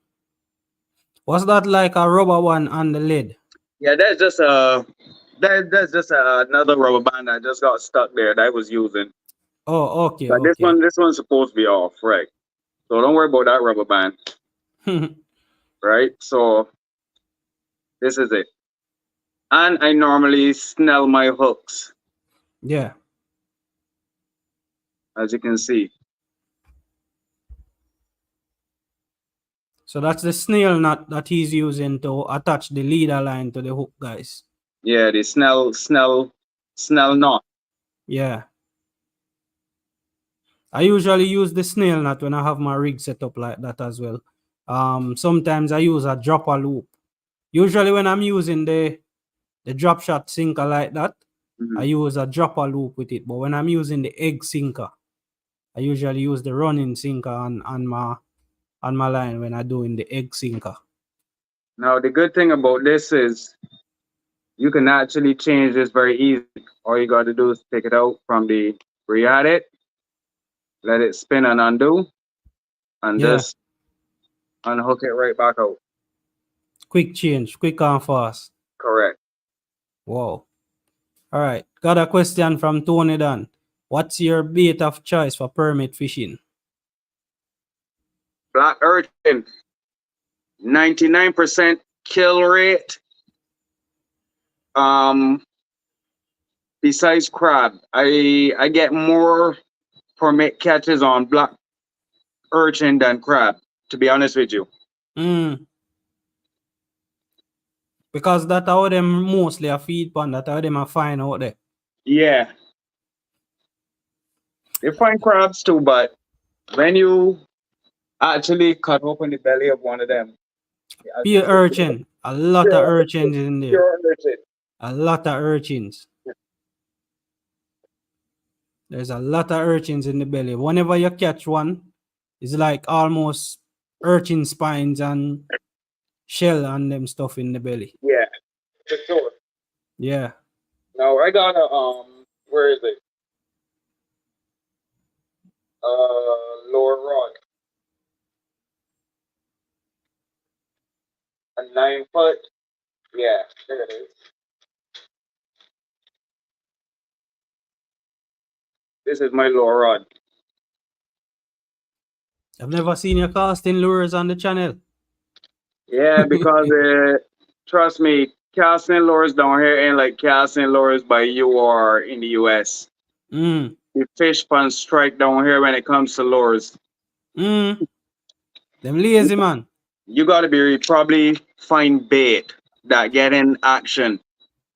Was that like a rubber one on the lid? Yeah, that's just another rubber band that just got stuck there that I was using. Oh, okay, But okay. this one's supposed to be off, right? So don't worry about that rubber band, right? So this is it. And I normally snell my hooks, Yeah. as you can see. So that's the snail nut that he's using to attach the leader line to the hook, guys. Yeah, the snell knot. Yeah. I usually use the snail nut when I have my rig set up like that as well. Sometimes I use a dropper loop. Usually when I'm using the drop shot sinker like that, I Mhm. use a dropper loop with it. But when I'm using the egg sinker, I usually use the running sinker on my line when I'm doing the egg sinker. Now the good thing about this is you can actually change this very easy. All you got to do is take it out from the where you had it, let it spin and undo, and Yeah. just unhook it right back out. Quick change, quick and fast. Correct. Wow. All right. Got a question from Tony Dan. What's your bait of choice for permit fishing? Black urchin, 99% kill rate. Um, besides crab, I get more permit catches on black urchin than crab. To be honest with you. Mm. Because that how them mostly a feed pond, that how them a find out there. Yeah, they find crabs too, but when you actually cut open the belly of one of them, you Pure actually get urchin. A lot of pure, urchins in there. pure urchin. A lot of urchins. There's a lot of urchins in the belly. Whenever you catch one, it's like almost urchin spines and shell and them stuff in the belly. Yeah, for sure. Yeah. Now I got a where is it? Lower rod, a 9 foot. Yeah, there it is. This is my lower rod. I've never seen you casting lures on the channel. Yeah, because trust me, casting lures down here ain't like casting lures by you or in the US. Mm. The fish pond strike down here when it comes to lures. Mm. Them lazy man. You gotta be probably find bait that get in action.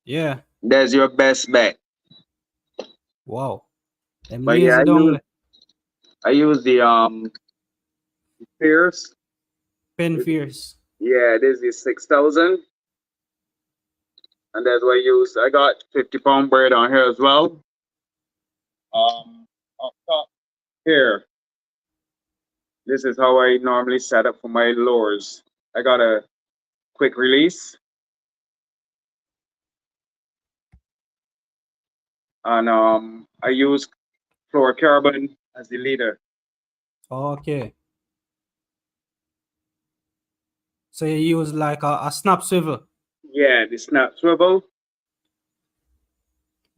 Yeah. That's your best bet. Wow. Them But yeah, lazy down there. I use the Fierce. Pen fierce. Yeah, this is 6,000. And that's what I use. I got 50-pound braid on here as well. Up top here. This is how I normally set up for my lures. I got a quick release. And I use fluorocarbon as the leader. Okay. So you use like a snap swivel. Yeah, the snap swivel.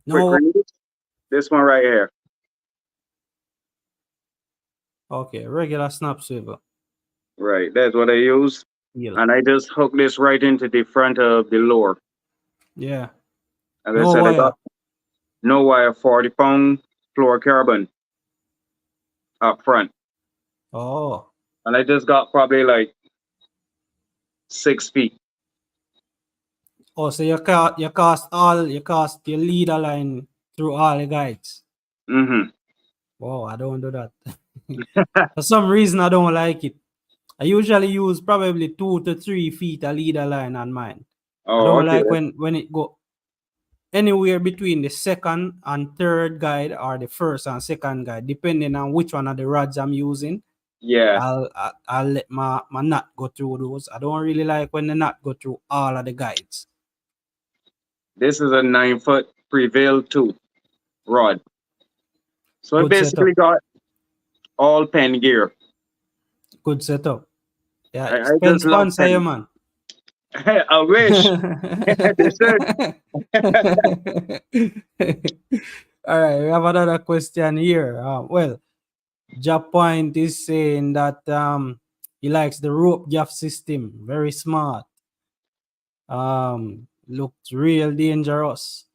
Quick No. release. This one right here. Okay, regular snap swivel. Right, that's what I use. Yeah. And I just hook this right into the front of the lure. Yeah. As I No said, I wire. got no wire 40-pound fluorocarbon up front. Oh. And I just got probably like 6 feet. Oh, so you cast your leader line through all the guides. Mm-hmm. Wow, I don't do that. For some reason I don't like it. I usually use probably 2 to 3 feet a leader line on mine. I Oh, don't okay. like when it go anywhere between the second and third guide or the first and second guide, depending on which one of the rods I'm using. Yeah. I'll let my knot go through those. I don't really like when the knot go through all of the guides. This is a 9-foot Prevail 2 rod. So I Good basically setup. got all pen gear. Good setup. Yeah, I pen just love sponsor you, pen. man. I wish. They should. All right, we have another question here. Well, Point is saying that he likes the rope gaff system. Very smart. Looked real dangerous.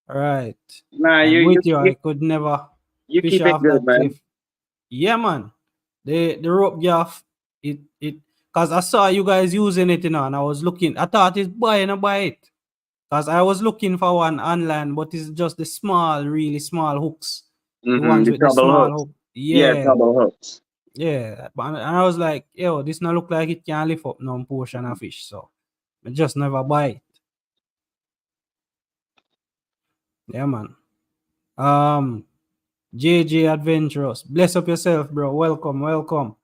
All right. Nah, I'm you, with you you. you I could never you fish keep it off good, that man. cliff. Yeah, man. The rope gaff, it because I saw you guys using it, and I was looking. I thought it's buy it. Because I was looking for one online, but it's just the small, really small hooks. The Mm-hmm. ones The with the trouble small hooks. hook. Yeah, Yeah. trouble hooks. Yeah. And I was like, yo, this not look like it can lift up no portion of fish. So I just never buy it. Yeah, man. JJ Adventures. Bless up yourself, bro. Welcome.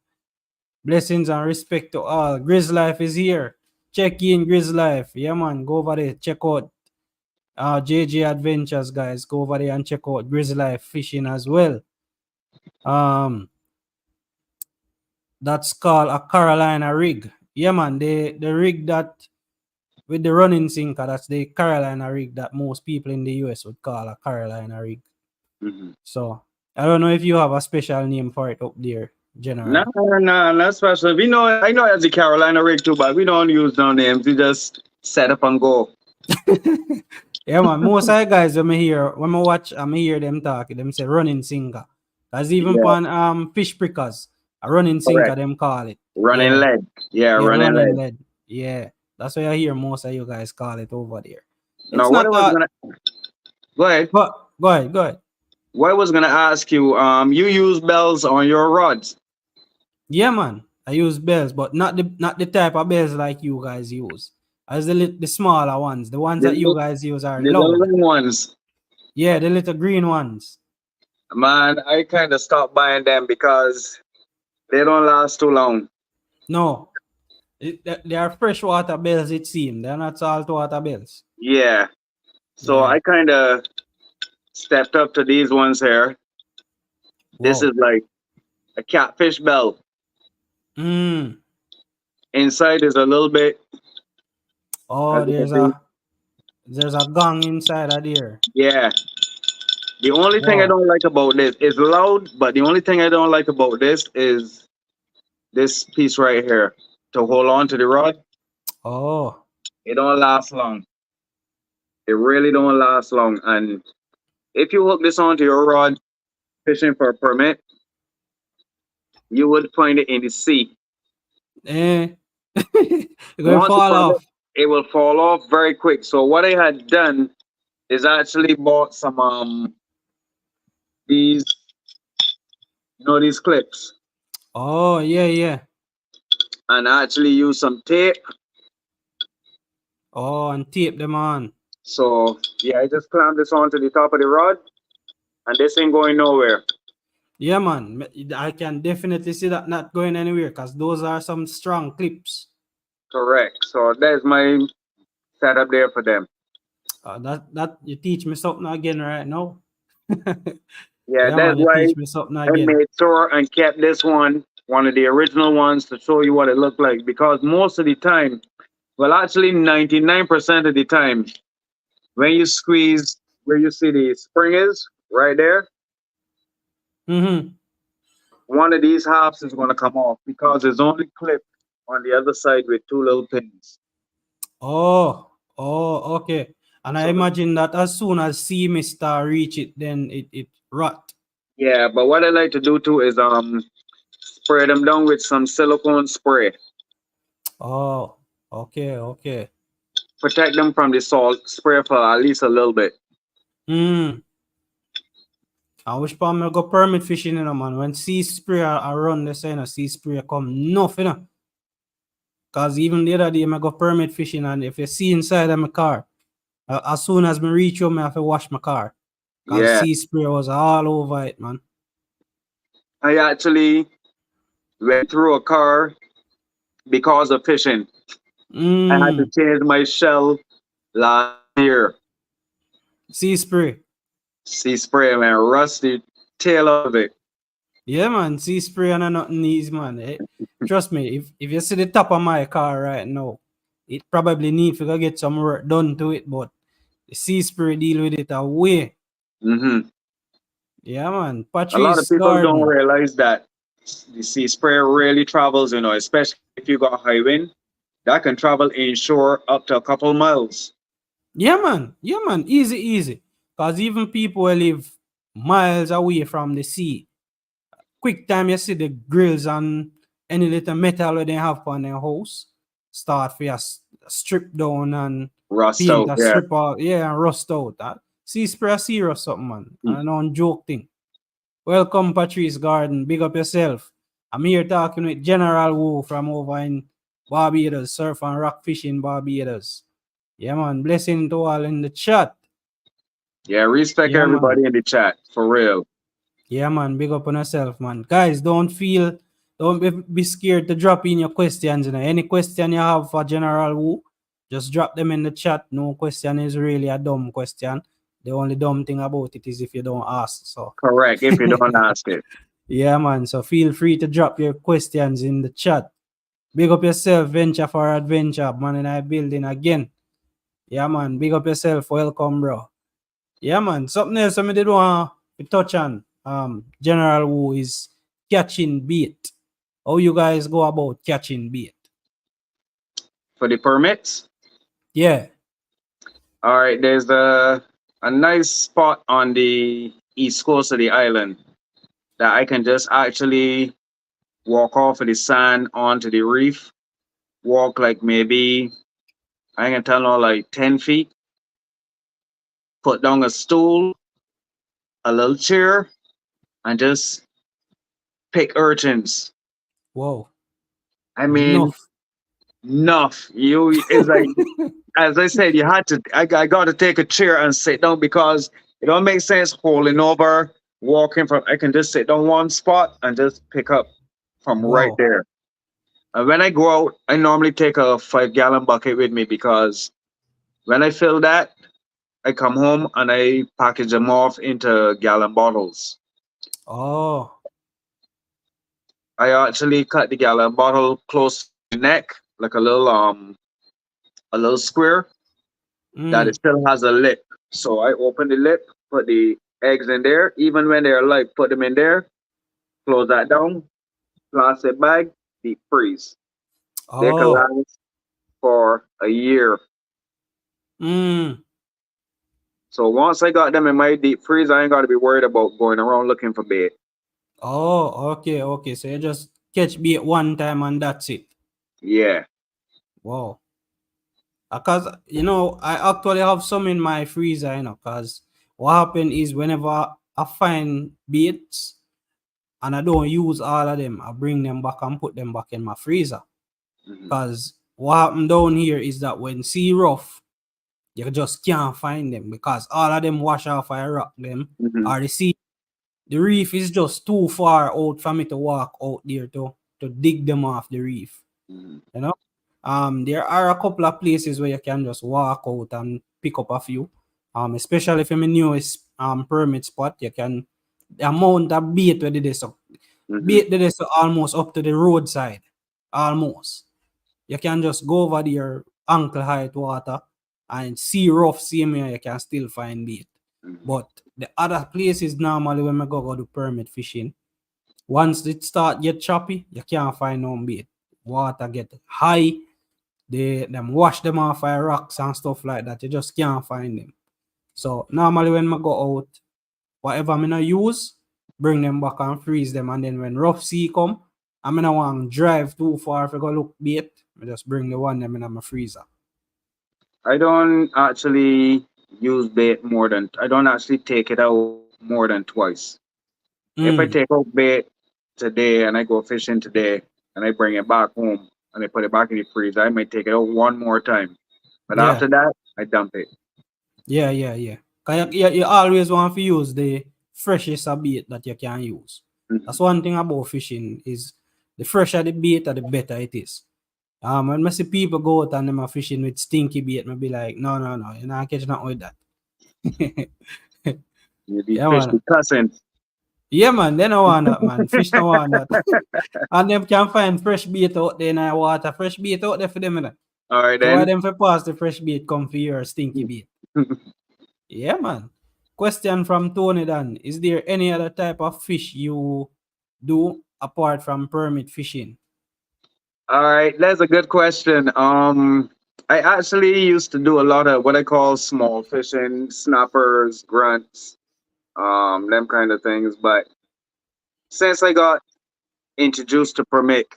Blessings and respect to all. Grizz Life is here. Check in Grizz Life. Yeah, man. Go over there. Check out JJ Adventures, guys. Go over there and check out Grizz Life Fishing as well. That's called a Carolina rig. Yeah, man. The rig that with the running sinker, that's the Carolina rig that most people in the US would call a Carolina rig. Mm-hmm. So I don't know if you have a special name for it up there, No, General. no, not special. We know, I know it's the Carolina rig too, but we don't use no names. We just set up and go. Yeah, man. Most of the guys when I watch, hear them talk, them say running sinker. Cause even Yeah, upon fish prickers, a running sinker, correct. them call it. Running Yeah, leg. Yeah, yeah, running running leg. lead. Yeah, that's why I hear most of you guys call it over there. It's Now, what not I was that. gonna go ahead. But go ahead, go ahead. What I was gonna ask you, you use bells on your rods? Yeah, man. I use bells, but not the type of bells like you guys use. As the smaller ones, the ones The that you little, guys use are the little loud. ring ones. Yeah, the little green ones. Man, I kind of stopped buying them because they don't last too long. No, they are freshwater bells. It seems they're not saltwater bells. Yeah. So Yeah. I kind of stepped up to these ones here. This is Wow. like a catfish bell. Mm. Inside is a little bit, as Oh, you can see. there's a gong inside of there. Yeah. The only thing I Wow. don't like about this is loud, but the only thing I don't like about this is this piece right here to hold on to the rod. Oh. It don't last long. It really don't last long. And if you hook this onto your rod fishing for a permit, you would find it in the sea. Eh. You're gonna Once the fall permit, off. it will fall off very quick. So what I had done is I actually bought some these these clips, Oh, yeah, yeah. and I actually used some tape. Oh, and tape them on. So yeah, I just clamp this onto the top of the rod, and this ain't going nowhere. Yeah, man. I can definitely see that not going anywhere because those are some strong clips. Correct. So there's my setup there for them. That you teach me something again right now. Yeah, Yeah, that's man, you why teach me something I again. made sure and kept this one of the original ones to show you what it looked like. Because most of the time, well, actually 99% of the time, when you squeeze where you see the spring is right there, Mm-hmm. one of these halves is going to come off because it's only clipped on the other side with two little pins. Okay. And I So imagine that as soon as sea mist start reach it, then it rot. yeah, but what I like to do too is spray them down with some silicone spray. Oh, okay. Protect them from the salt. Spray for at least a little bit. Hmm. I wish pa me go permit fishing, man. When sea spray I run the say, sea spray come nothing. Cause even the other day I go permit fishing, and if you see inside of my car, as soon as me reach home, I have to wash my car. Cause Yeah, sea spray was all over it, man. I actually went through a car because of fishing. I had to Mm. change my shell last year. Sea spray. Sea spray, man, rusty tail of it. Yeah, man. Sea spray and nothing easy, man. Trust me, if you see the top of my car right now, it probably need to go get some work done to it, but the sea spray deal with it away. Hmm. Yeah, man. A lot of Patrice people don't Garden. realize that the sea spray really travels, especially if you got high wind. That can travel inshore up to a couple miles. Yeah, man. Yeah, man. Easy. Because even people who live miles away from the sea, quick time you see the grills and any little metal that they have on their house start for you strip down and Rust paint out, a yeah. strip out, yeah, and rust out. That sea spray serious something, man. And I don't joke thing. Welcome, Patrice Garden. Big up yourself. I'm here talking with General Wu from over in Barbados, surf and rock fishing Barbados. Yeah, man. Blessing to all in the chat. Yeah, respect Yeah, man. everybody in the chat, for real. Yeah, man. Big up on yourself, man. Guys, don't be scared to drop in your questions. Any question you have for General Wu, just drop them in the chat. No question is really a dumb question. The only dumb thing about it is if you don't ask. So, Correct, if you don't ask it. yeah, man. So feel free to drop your questions in the chat. Big up yourself, venture for adventure, man. And I building again. Yeah, man. Big up yourself. Welcome, bro. Yeah, man. Something else I did want we touch on general who is catching bait. How you guys go about catching bait? For the permits, Yeah. all right, there's a nice spot on the east coast of the island that I can just actually walk off of the sand onto the reef, walk like maybe, I can tell no like 10 feet, put down a stool, a little chair, and just pick urchins. Wow. I mean, Enough. enough. You it's like as I said, you had to. I got to take a chair and sit down because it don't make sense holding over, walking from. I can just sit down one spot and just pick up from right Wow. there. And when I go out, I normally take a 5 gallon bucket with me because when I fill that, I come home and I package them off into gallon bottles. Oh. I actually cut the gallon bottle close to the neck, like a little square that it Mm. still has a lip. So I open the lip, put the eggs in there. Even when they're alive, put them in there, close that down, plastic bag, deep freeze. They can Oh. last for a year. Mm. So once I got them in my deep freeze, I ain't got to be worried about going around looking for bait. Oh, okay, okay. So you just catch bait one time and that's it. Yeah. Wow. Because I actually have some in my freezer, because what happened is whenever I find baits and I don't use all of them, I bring them back and put them back in my freezer. Hmm. Because what happened down here is that when sea rough, you just can't find them because all of them wash off I rock them Hmm. or the reef is just too far out for me to walk out there to dig them off the reef. Hmm. You know, there are a couple of places where you can just walk out and pick up a few. Especially if you're in newest permit spot, you can the amount of bait where they so Hmm. bait they so almost up to the roadside, almost. You can just go over there, ankle height water, and see rough same here. You can still find bait. Hmm. But the other places normally when I go do permit fishing, once it start get choppy, you can't find no bait. Water get high, they them wash them off by rocks and stuff like that. You just can't find them. So normally when I go out, whatever I not use, bring them back and freeze them. And then when rough sea come, I not want to drive too far if I go look bait. I just bring the one them in my freezer. I don't actually use bait more than, I don't actually take it out more than twice. If I Mm, take out bait today and I go fishing today and I bring it back home and I put it back in the freezer, I might take it out one more time. But yeah, after that, I dump it. yeah. 'Cause you always want to use the freshest of bait that you can use. That's Mhm. one thing about fishing is the fresher the bait, the better it is. When I see people go out and them are fishing with stinky bait, I be like, no, you're not catching up with that. Maybe Yeah, fish man. the cussing. Yeah, man. They don't want that, man. Fish don't want that. And them can find fresh bait out there in the water. Fresh bait out there for them, innit? All right So why then. them for pass the fresh bait come for your stinky bait? Yeah, man. Question from Tony Dan. Is there any other type of fish you do apart from permit fishing? All right, that's a good question. I actually used to do a lot of what I call small fishing, snappers, grunts, them kind of things. But since I got introduced to permit,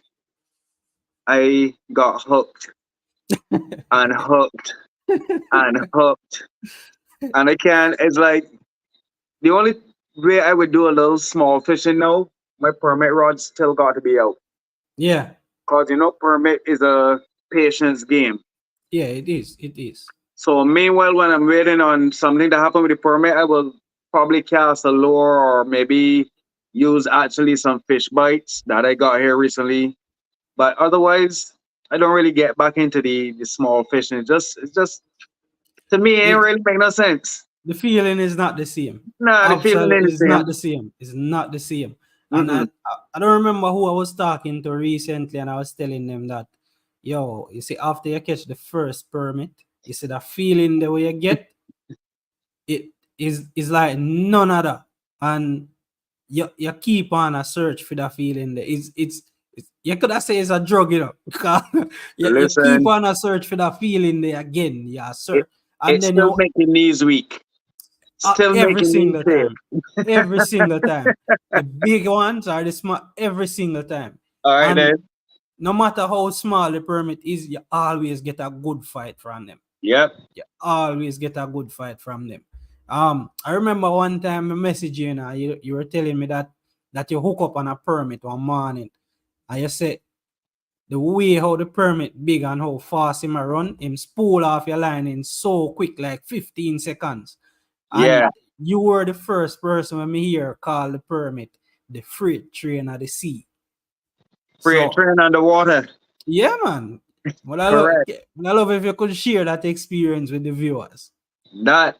I got hooked and hooked and hooked. And I can, it's like the only way I would do a little small fishing now, my permit rod still got to be out. Yeah. Because, permit is a patience game. Yeah, it is. It is. So, meanwhile, when I'm waiting on something to happen with the permit, I will probably cast a lure or maybe use actually some fish bites that I got here recently. But otherwise, I don't really get back into the small fishing. It's just to me, it ain't It really make no sense. the feeling is not the same. Nah, the feeling ain't Absolutely, the it's same. not the same. It's not the same. And Mm-mm. I don't remember who I was talking to recently, and I was telling them that, yo, you see, after you catch the first permit, you see that feeling the way you get, it is like none other. and you keep on a search for that feeling there. It's you could have say it's a drug, you know. Because you keep Listen, on a search for that feeling there again. Yeah, it, search. And it's then still you making knees weak. Still every making knees single shake. time. Every single time. The big ones are the small every single time. All right then. And no matter how small the permit is, you always get a good fight from them. Yep. You always get a good fight from them. I remember one time I messaged you, and you were telling me that you hook up on a permit one morning, and you said the way how the permit big and how fast him a run, him spool off your line in so quick, like 15 seconds. Yeah. And you were the first person when me hear call the permit the freight train of the sea. Freight So train underwater. yeah, man. Well, Correct. I love if you could share that experience with the viewers. That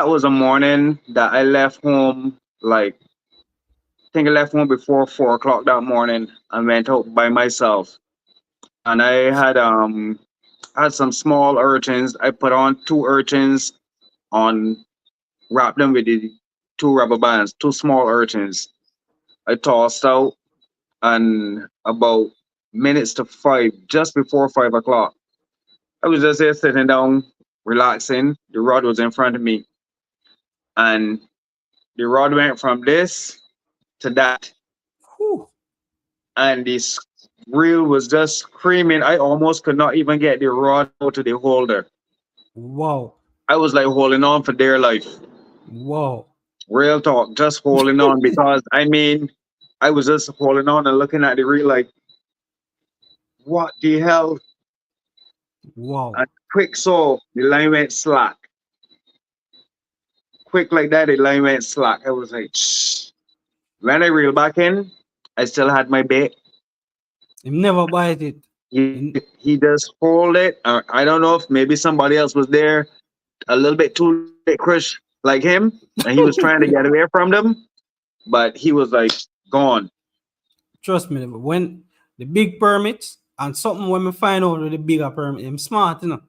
was a morning that I left home. Like, I think I left home before 4 o'clock that morning and went out by myself. And I had some small urchins. I put on two urchins on, wrapped them with the two rubber bands, two small urchins. I tossed out, and about minutes to 5, just before 5 o'clock, I was just there sitting down, relaxing. The rod was in front of me, and the rod went from this to that, Whew. and this reel was just screaming. I almost could not even get the rod out of the holder. Wow. I was like holding on for dear life. Wow. Real talk, just holding on, because I mean, I was just holding on and looking at the reel like, what the hell? Wow. And quick, so the line went slack. Quick like that, the line went slack. I was like, shh. When I reeled back in, I still had my bait. Him never bite it. He just hold it. I don't know if maybe somebody else was there a little bit too late, crush like him, and he was trying to get away from them, but he was like gone. Trust me, when the big permits and something when we find out with the bigger permit, I'm smart, you know.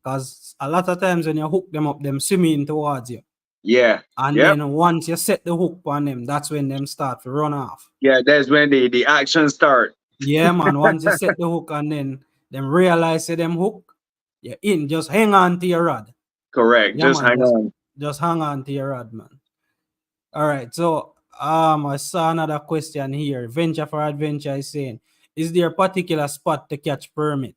Because a lot of times when you hook them up, them swimming towards you. Yeah. And Yep. then once you set the hook on them, that's when them start to run off. Yeah, that's when the action start. Yeah, man. Once you set the hook and then them realize that them hook, you're in. Just hang on to your rod. Correct. Yeah, Just man. hang on. Just hang on to your rod, man. All right. So I saw another question here. Venture for Adventure is saying, is there a particular spot to catch permit?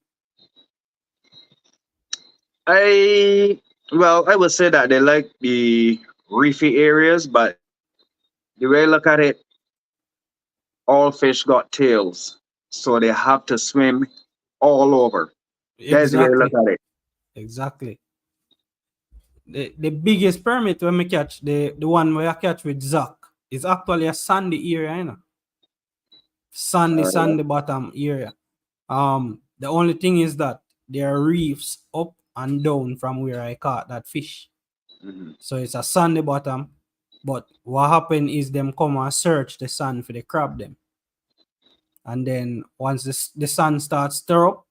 I would say that they like the reefy areas, but the way I look at it, all fish got tails, so they have to swim all over. That's the way I look Exactly. at it. Exactly. The biggest permit when we catch, the one where I catch with Zach, is actually a sandy area, you know. All right. Sandy bottom area. The only thing is that there are reefs up and down from where I caught that fish. Mhm. So it's a sandy bottom. But what happened is them come and search the sand for the crab them. And then once the sand starts stir up,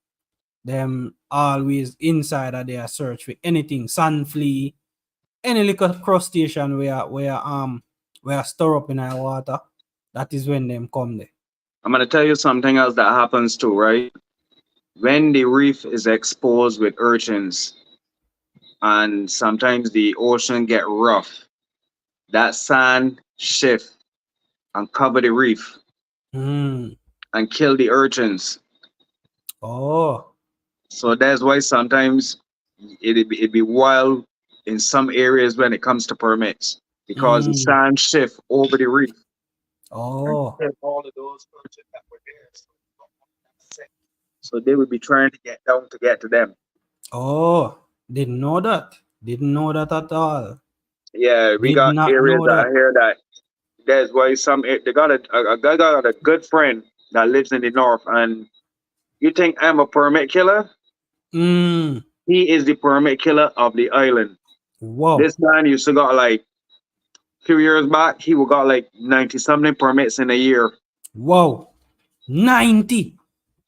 them always inside of there search for anything, sand flea, any little crustacean where stir up in our water. That is when them come there. I'm gonna tell you something else that happens too, right? When the reef is exposed with urchins, and sometimes the ocean get rough, that sand shift and cover the reef Mm. and kill the urchins. Oh. So that's why sometimes it'd be wild in some areas when it comes to permits, because the Mm. sand shift over the reef and Oh. kill all of those urchins that were there. So they would be trying to get down to get to them. Oh. Didn't know that. Didn't know that at all. Yeah, we Did got not areas know that I that. hear that that's why they got a guy got a good friend that lives in the north, and you think I'm a permit killer? Mm. He is the permit killer of the island. Wow. This man used to got like few years back, he would got like 90 something permits in a year. Wow. 90.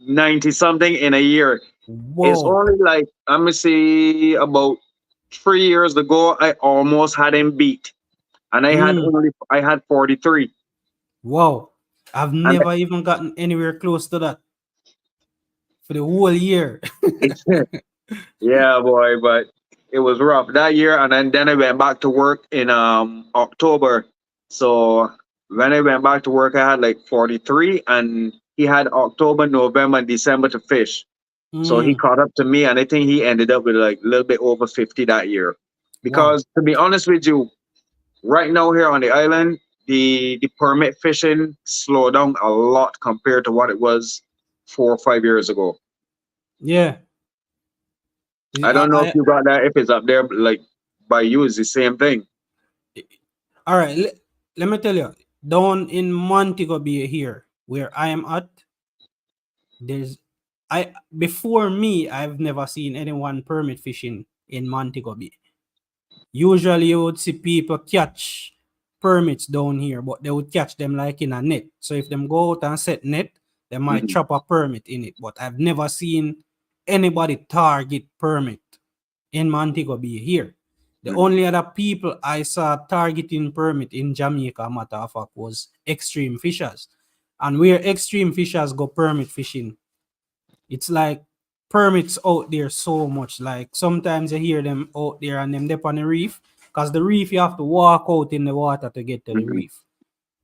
90 something in a year. It's Wow. only like, I'm gonna say about 3 years ago, I almost had him beat. and Mm. I had 43. Wow. I've And never even gotten anywhere close to that for the whole year. yeah, boy, but it was rough that year. And then I went back to work in October. So when I went back to work, I had like 43, and he had October, November, and December to fish. So he Mm. caught up to me, and I think he ended up with like a little bit over 50 that year. Wow. Because to be honest with you, right now here on the island, the permit fishing slowed down a lot compared to what it was 4 or 5 years ago. Yeah. I don't know if you got that, if it's up there, like by you, it's the same thing. All right. Let me tell you, down in Montego Bay here, where I am at, there's before me, I've never seen anyone permit fishing in Montego Bay. Usually you would see people catch permits down here, but they would catch them like in a net. So if them go out and set net, they might Mhm, chop a permit in it. But I've never seen anybody target permit in Montego Bay here. The mhm, only other people I saw targeting permit in Jamaica, matter of fact, was extreme fishers. And where extreme fishers go permit fishing, it's like permits out there so much. Like sometimes you hear them out there and them dip on the reef. Because the reef you have to walk out in the water to get to the mhm, reef.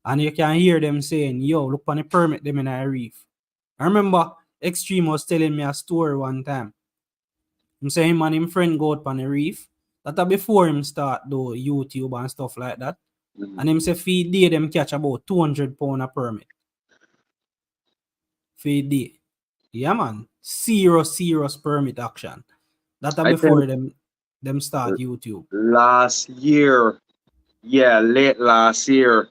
And you can hear them saying, yo, look on the permit them in a reef. I remember Extreme was telling me a story one time. I'm saying him and him friend go out on the reef. That before him start do YouTube and stuff like that. mhm. And him say feed day them catch about 200 pound a permit. Feed day. Yeah man. Serious permit action. That I think before them start YouTube. last year, yeah, late last year,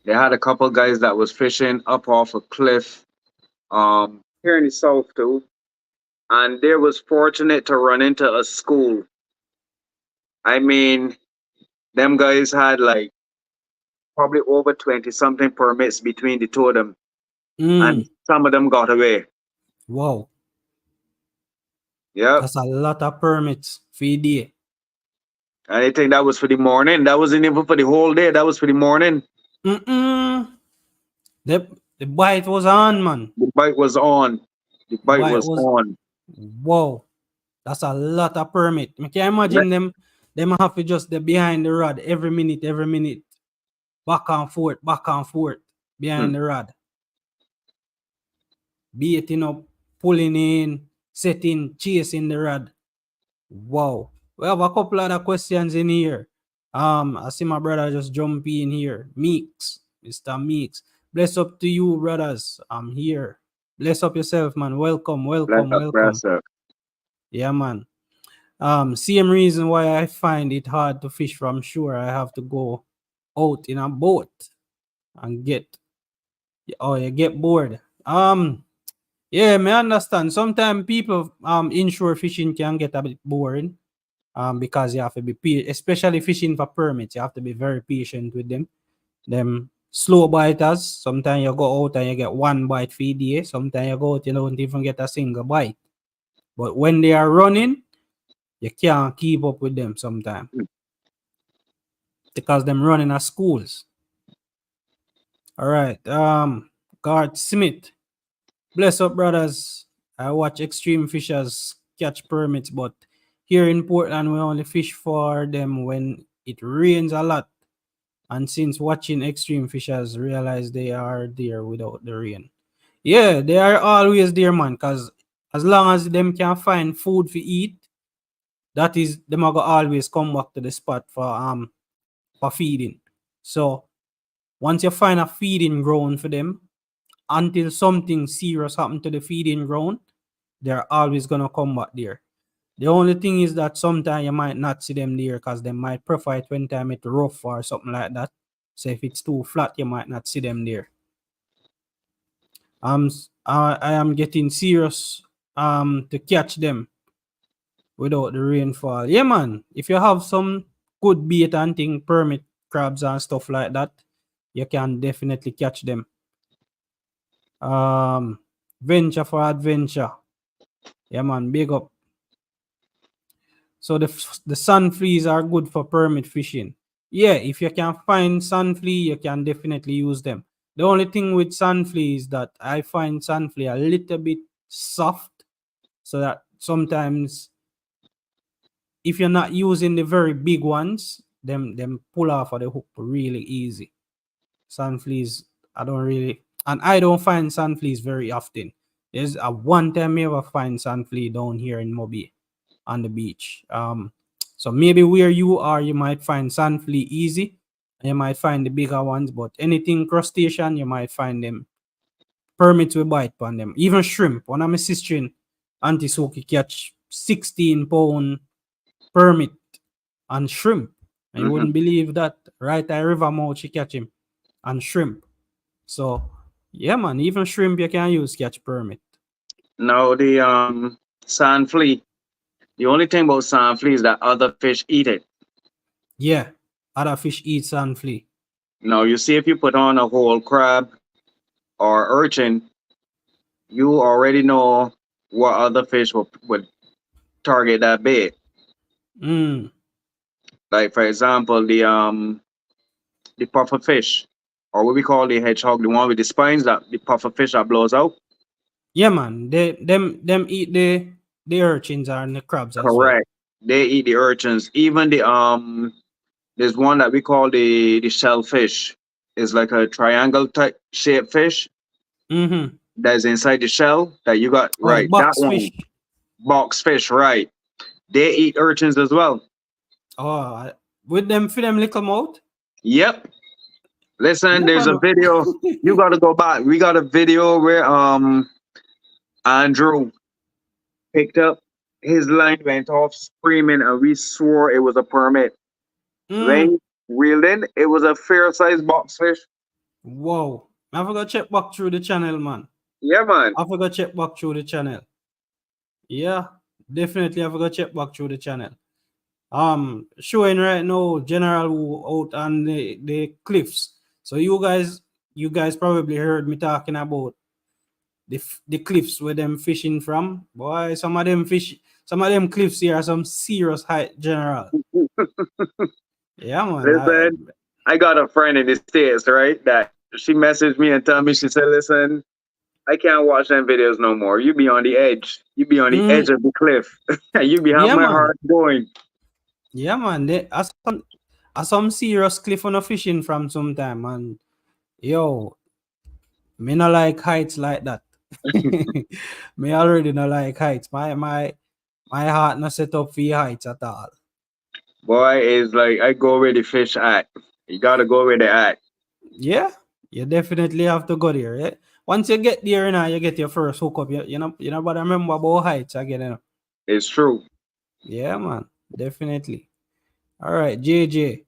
they had a couple guys that was fishing up off a cliff, here in the south too, and they was fortunate to run into a school. I mean, them guys had like probably over 20 something permits between the two of them, and Mm, some of them got away. wow. Yep. That's a lot of permits feed day. And I think that was for the morning. That wasn't even for the whole day. That was for the morning. Mm-mm. The, the bite was on, man. The bite was on. The The bite bite was was on. wow. That's a lot of permit. I can imagine them have to just the behind the rod every minute, back and forth Hmm. behind the rod, beating up, pulling in, setting, chasing the rod. Wow. We have a couple other questions in here. I see my brother just jump in here. Meeks, Mr. Meeks. Bless up to you, brothers. I'm here. Bless up yourself, man. Welcome, Bless welcome, up, welcome. bless up. Yeah, man. Same reason why I find it hard to fish from shore. I have to go out in a boat and you get bored. Yeah, me understand. Sometimes people inshore fishing can get a bit boring. Because you have to be especially fishing for permits, you have to be very patient with them. Them slow biters, sometimes you go out and you get one bite feed day. Sometimes you go out, you don't even get a single bite. But when they are running, you can't keep up with them sometimes Hmm. because them running at schools. All right. Guard Smith. Bless up, brothers. I watch extreme fishers catch permits, but here in Portland, we only fish for them when it rains a lot. And since watching extreme fishers realize they are there without the rain. Yeah, they are always there, man. Cause as long as them can find food to eat, that is them are gonna always come back to the spot for feeding. So once you find a feeding ground for them, until something serious happen to the feeding ground, they're always gonna come back there. The only thing is that sometimes you might not see them there because they might prefer it when time it's rough or something like that. So if it's too flat, you might not see them there. I am getting serious to catch them without the rainfall. Yeah, man. If you have some good bait and thing, permit crabs and stuff like that, you can definitely catch them. Um, Venture for adventure. Yeah, man. Big up. So the sun fleas are good for permit fishing. Yeah, if you can find sun flea, you can definitely use them. The only thing with sun flea is that I find sun flea a little bit soft, so that sometimes if you're not using the very big ones, them pull off of the hook really easy. Sun fleas, I don't find sun fleas very often. There's a one time you ever find sun flea down here in Mobi on the beach. So maybe where you are, you might find sun flea easy. You might find the bigger ones, but anything crustacean, you might find them. Permits will bite on them. Even shrimp. One of my sister in Auntie Soki catch 16 pound permit on shrimp. And you Hmm. wouldn't believe that. Right at river mouth, she catch him on shrimp. So yeah, man, even shrimp you can use catch permit. Now the sand flea. The only thing about sand flea is that other fish eat it. Yeah, other fish eat sand flea. Now you see if you put on a whole crab or urchin, you already know what other fish would target that bait. Mm. Like for example, the puffer fish, or what we call the hedgehog, the one with the spines, that the puffer fish that blows out. Yeah, man. Them eat the urchins and the crabs as well. Correct. They eat the urchins. Even there's one that we call the shellfish. It's like a triangle type shaped fish Mm-hmm. that's inside the shell that you got Oh, right. That box fish. one, box fish, right? They eat urchins as well. Oh, with them for them little mouth. Yep. Listen, Yeah, there's a man. video. You gotta go back. We got a video where Andrew picked up his line, went off screaming, and we swore it was a permit. When Mm. he reeled in, it was a fair sized box fish. Wow. I forgot check back through the channel, man. Yeah, man. I forgot check back through the channel. Yeah, definitely I forgot check back through the channel. Showing right now General Wu out on the cliffs. So you guys probably heard me talking about the cliffs where them fishing from. Boy, some of them cliffs here are some serious height, General. Yeah, man. Listen, I got a friend in the States, right? That she messaged me and told me, she said, listen, I can't watch them videos no more. You be on the edge. You be on the edge Mm, of the cliff. You be have yeah, my man. heart going. Yeah, man. Are some serious cliff on a fishing from sometime, and yo, me not like heights like that. Me already not like heights. My heart not set up for heights at all. Boy, it's like I go where the fish at. You gotta go where they at. Yeah, you definitely have to go there. Yeah? Once you get there, you get your first hookup. You know, but I remember about heights again. It's true. Yeah, man, definitely. All right, JJ.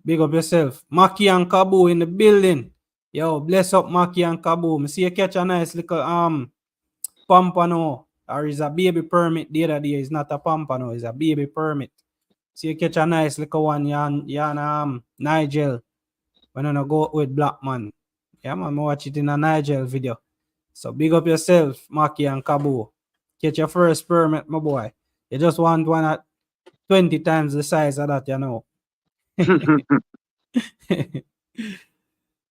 Big up yourself. Maki and Kabu in the building. Yo, bless up Maki and Kabu. Me see you catch a nice little pompano. Or is a baby permit the other day. It's not a pompano, it's a baby permit. See you catch a nice little one, yan Nigel. When I go with Black Man. Yeah, man, I watch it in a Nigel video. So big up yourself, Maki and Kabu. Get your first permit, my boy. You just want one at 20 times the size of that, you know.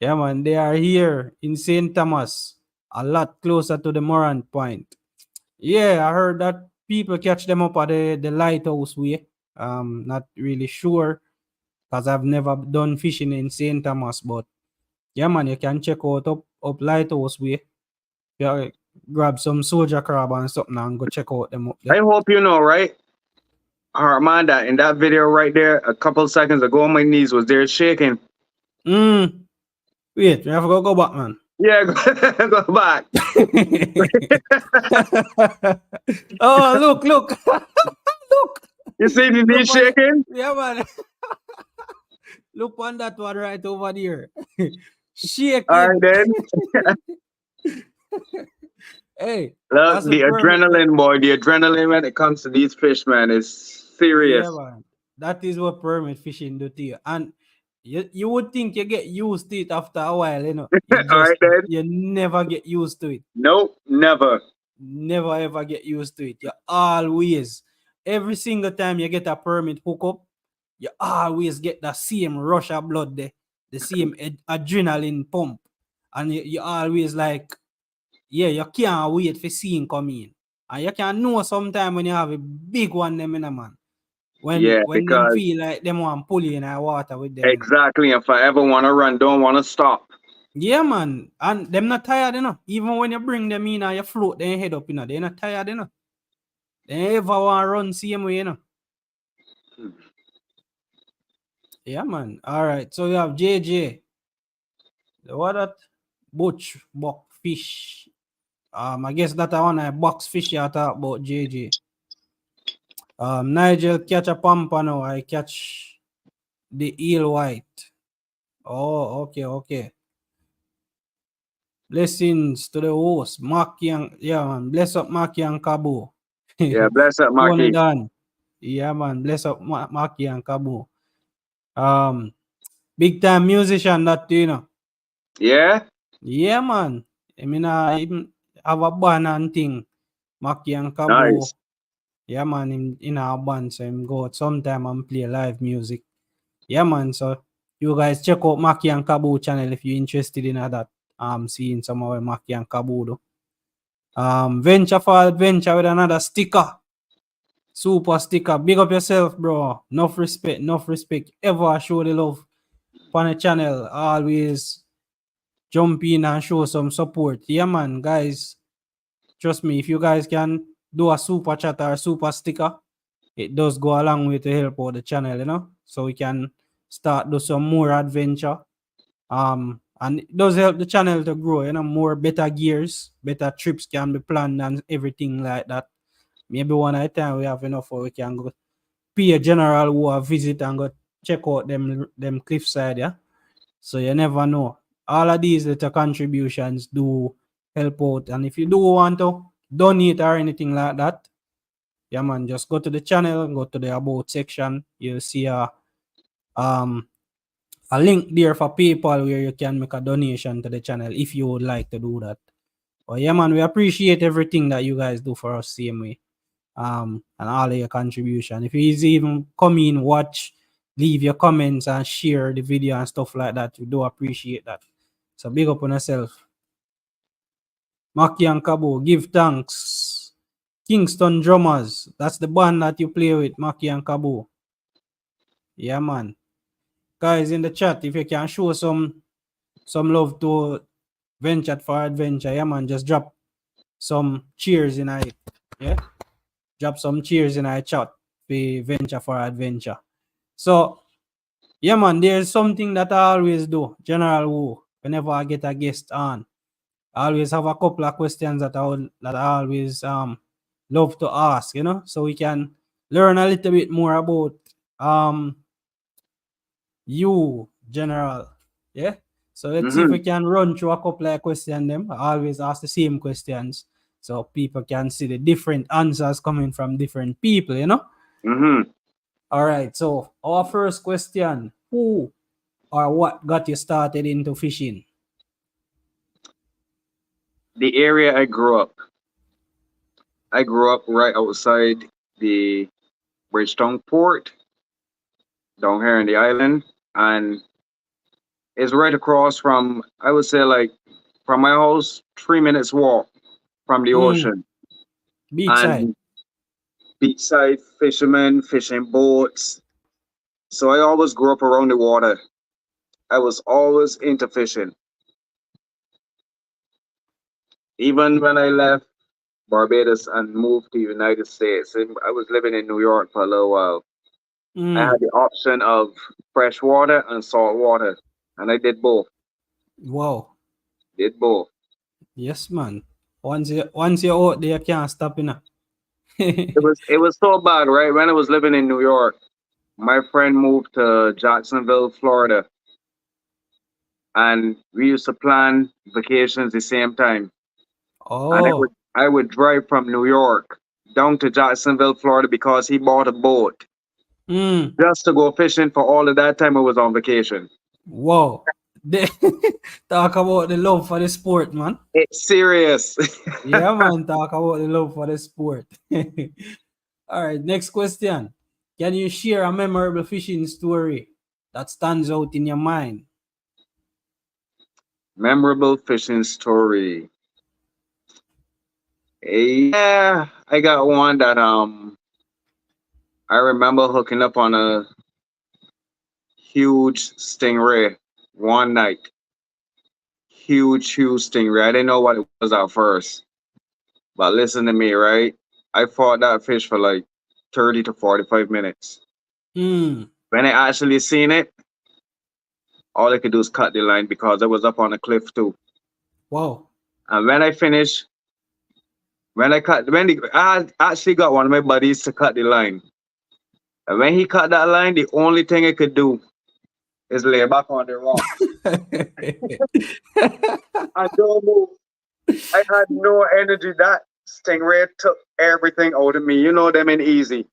Yeah, man, they are here in St. Thomas, a lot closer to the Morant Point. Yeah, I heard that people catch them up at the lighthouse way. Not really sure because I've never done fishing in St. Thomas, but yeah, man, you can check out up lighthouse way. Yeah, grab some soldier crab and something and go check out them up I there. hope you know, right? Hartman, that in that video right there, a couple seconds ago, my knees was there shaking. Mm. Wait, we have to go back, man. Yeah, go back. Oh, look. Look. You see the Look knees on it. shaking? Yeah, man. Look on that one right over there. All right, Shaking. then. Hey, Look, that's a the permit. adrenaline, boy. The adrenaline when it comes to these fish, man, is Yeah, serious. man. That is what permit fishing do to you. And you would think you get used to it after a while, you know. All right, then. You never get used to it. Nope, never. Never ever get used to it. You always, every single time you get a permit hookup, you always get the same rush of blood there, the same adrenaline pump. And you always like, yeah, you can't wait for seeing come in. And you can know sometime when you have a big one them in a man. Yeah, When them because feel like them want pull you in the water with them in. exactly. If I ever want to run, don't want to stop. Yeah, man. And them not tired, you know. Even when you bring them in and you float their head up, you know, they're not tired, you know. They ever want to run same way, you know. Yeah, man. All right. So we have JJ. What that? Butch, buck, fish. I guess that I want a box fish you talk about JJ. Nigel catch a pompano. I catch the eel white. Oh, okay, okay. Blessings to the host, Marky and yeah, man. Bless up Marky and Cabo. Yeah, bless up, Tony Maki. Dan. Yeah, man. Bless up Marky and Cabo. Big time musician that you know. Yeah, Yeah, man. I mean, even have a band and thing. Marky and Cabo. nice. Yeah, man. In our band, so him go out sometime and play live music. Yeah, man. So you guys check out Marky and Cabo channel if you're interested in that. Seeing some of Marky and Cabo though. Venture for adventure with another sticker. Super sticker. Big up yourself, bro. Enough respect, enough respect. Ever show the love on the channel. Always jump in and show some support. Yeah, man, guys. Trust me, if you guys can do a super chat or a super sticker, it does go a long way to help out the channel, you know. So we can start do some more adventure. And it does help the channel to grow, you know, more better gears, better trips can be planned and everything like that. Maybe one at a time we have enough where we can go pay a general who a visit and go check out them cliffside, yeah. So you never know. All of these little contributions do help out. And if you do want to donate or anything like that, yeah man, just go to the channel, go to the about section. You'll see um a link there for PayPal where you can make a donation to the channel if you would like to do that. But yeah man, we appreciate everything that you guys do for us same way. And all of your contribution. If you even come in, watch, leave your comments and share the video and stuff like that, we do appreciate that. So big up on yourself. Maki and Cabo, give thanks. Kingston Drummers, that's the band that you play with, Maki and Cabo. Yeah, man. Guys in the chat, if you can show some love to Venture for Adventure, yeah, man, just drop some cheers in it. Yeah, drop some cheers in our chat for Venture for Adventure. So, yeah, man, there's something that I always do, General Wu, whenever I get a guest on. I always have a couple of questions that I always love to ask, you know, so we can learn a little bit more about you, General. Yeah. So let's see if we can run through a couple of questions. Them I always ask the same questions so people can see the different answers coming from different people, you know. All right. So our first question: who or what got you started into fishing? The area I grew up. I grew up right outside the Bridgetown Port, down here in the island, and it's right across from, I would say, like from my house, 3 minutes walk from the ocean. Beachside. And beachside fishermen, fishing boats. So I always grew up around the water. I was always into fishing. Even when I left Barbados and moved to the United States, I was living in New York for a little while. I had the option of fresh water and salt water, and I did both. Wow. Did both. Yes, man. Once you're out there, you can't stop, you know. It was so bad, right? When I was living in New York, my friend moved to Jacksonville, Florida, and we used to plan vacations the same time. And Oh. I would drive from New York down to Jacksonville, Florida, because he bought a boat just to go fishing for all of that time I was on vacation. Wow. Talk about the love for the sport, man. It's serious. Yeah, man. Talk about the love for the sport. All right. Next question. Can you share a memorable fishing story that stands out in your mind? Memorable fishing story. Yeah, I got one that I remember hooking up on a huge stingray one night. Huge stingray. I didn't know what it was at first. But listen to me, right? I fought that fish for like 30 to 45 minutes. Hmm. When I actually seen it, all I could do is cut the line because I was up on a cliff too. Wow. And when I finished, I actually got one of my buddies to cut the line. And when he cut that line, the only thing I could do is lay back on the rock and don't move. I had no energy. That stingray took everything out of me. You know them in easy.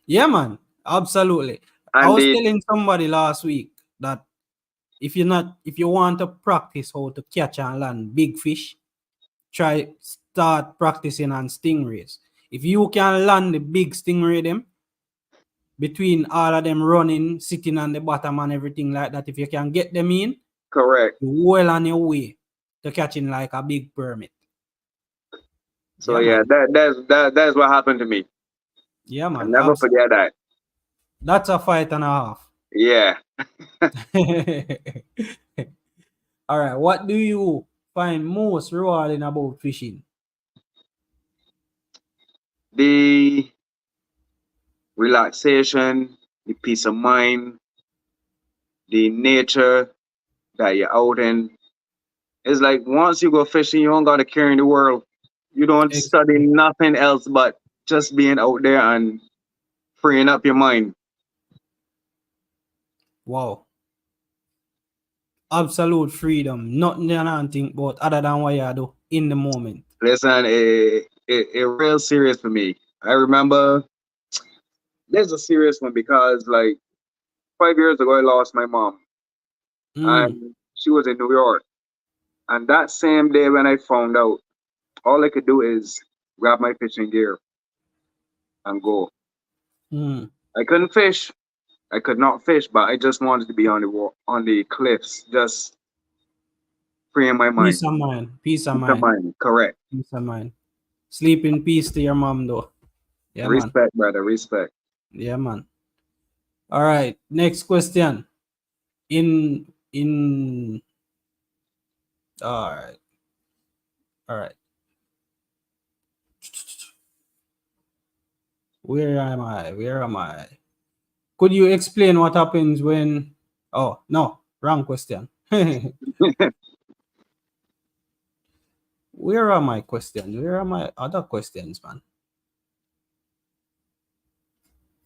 Yeah, man. Absolutely. I And was the telling somebody last week that if you want to practice how to catch and land big fish, try start practicing on stingrays. If you can land the big stingray them between all of them running, sitting on the bottom and everything like that, if you can get them in, correct. you're well on your way to catching like a big permit. So Yeah, yeah, man. that's what happened to me. Yeah, I man. never forget that. That's a fight and a half. Yeah. All right. What do you find most rewarding about fishing? The relaxation, the peace of mind, the nature that you're out in. It's like once you go fishing, you don't gotta care in the world. You don't study Exactly. nothing else but just being out there and freeing up your mind. Wow. Absolute freedom. Nothing you don't think about other than what you do in the moment. Listen, it real serious for me. I remember there's a serious one because like 5 years ago I lost my mom Mm, and she was in New York. And that same day when I found out, all I could do is grab my fishing gear and go. mm. I couldn't fish. I could not fish, but I just wanted to be on on the cliffs, just freeing my mind. Peace of mind. Peace of Peace of mind. mind. Correct. Peace of mind. Sleep in peace to your mom, though. Yeah, man. Respect, brother. Respect. Yeah, man. All right. Next question. In all right. All right. Where am I? Where am I? Could you explain what happens when oh no, wrong question. Where are my questions? Where are my other questions, man?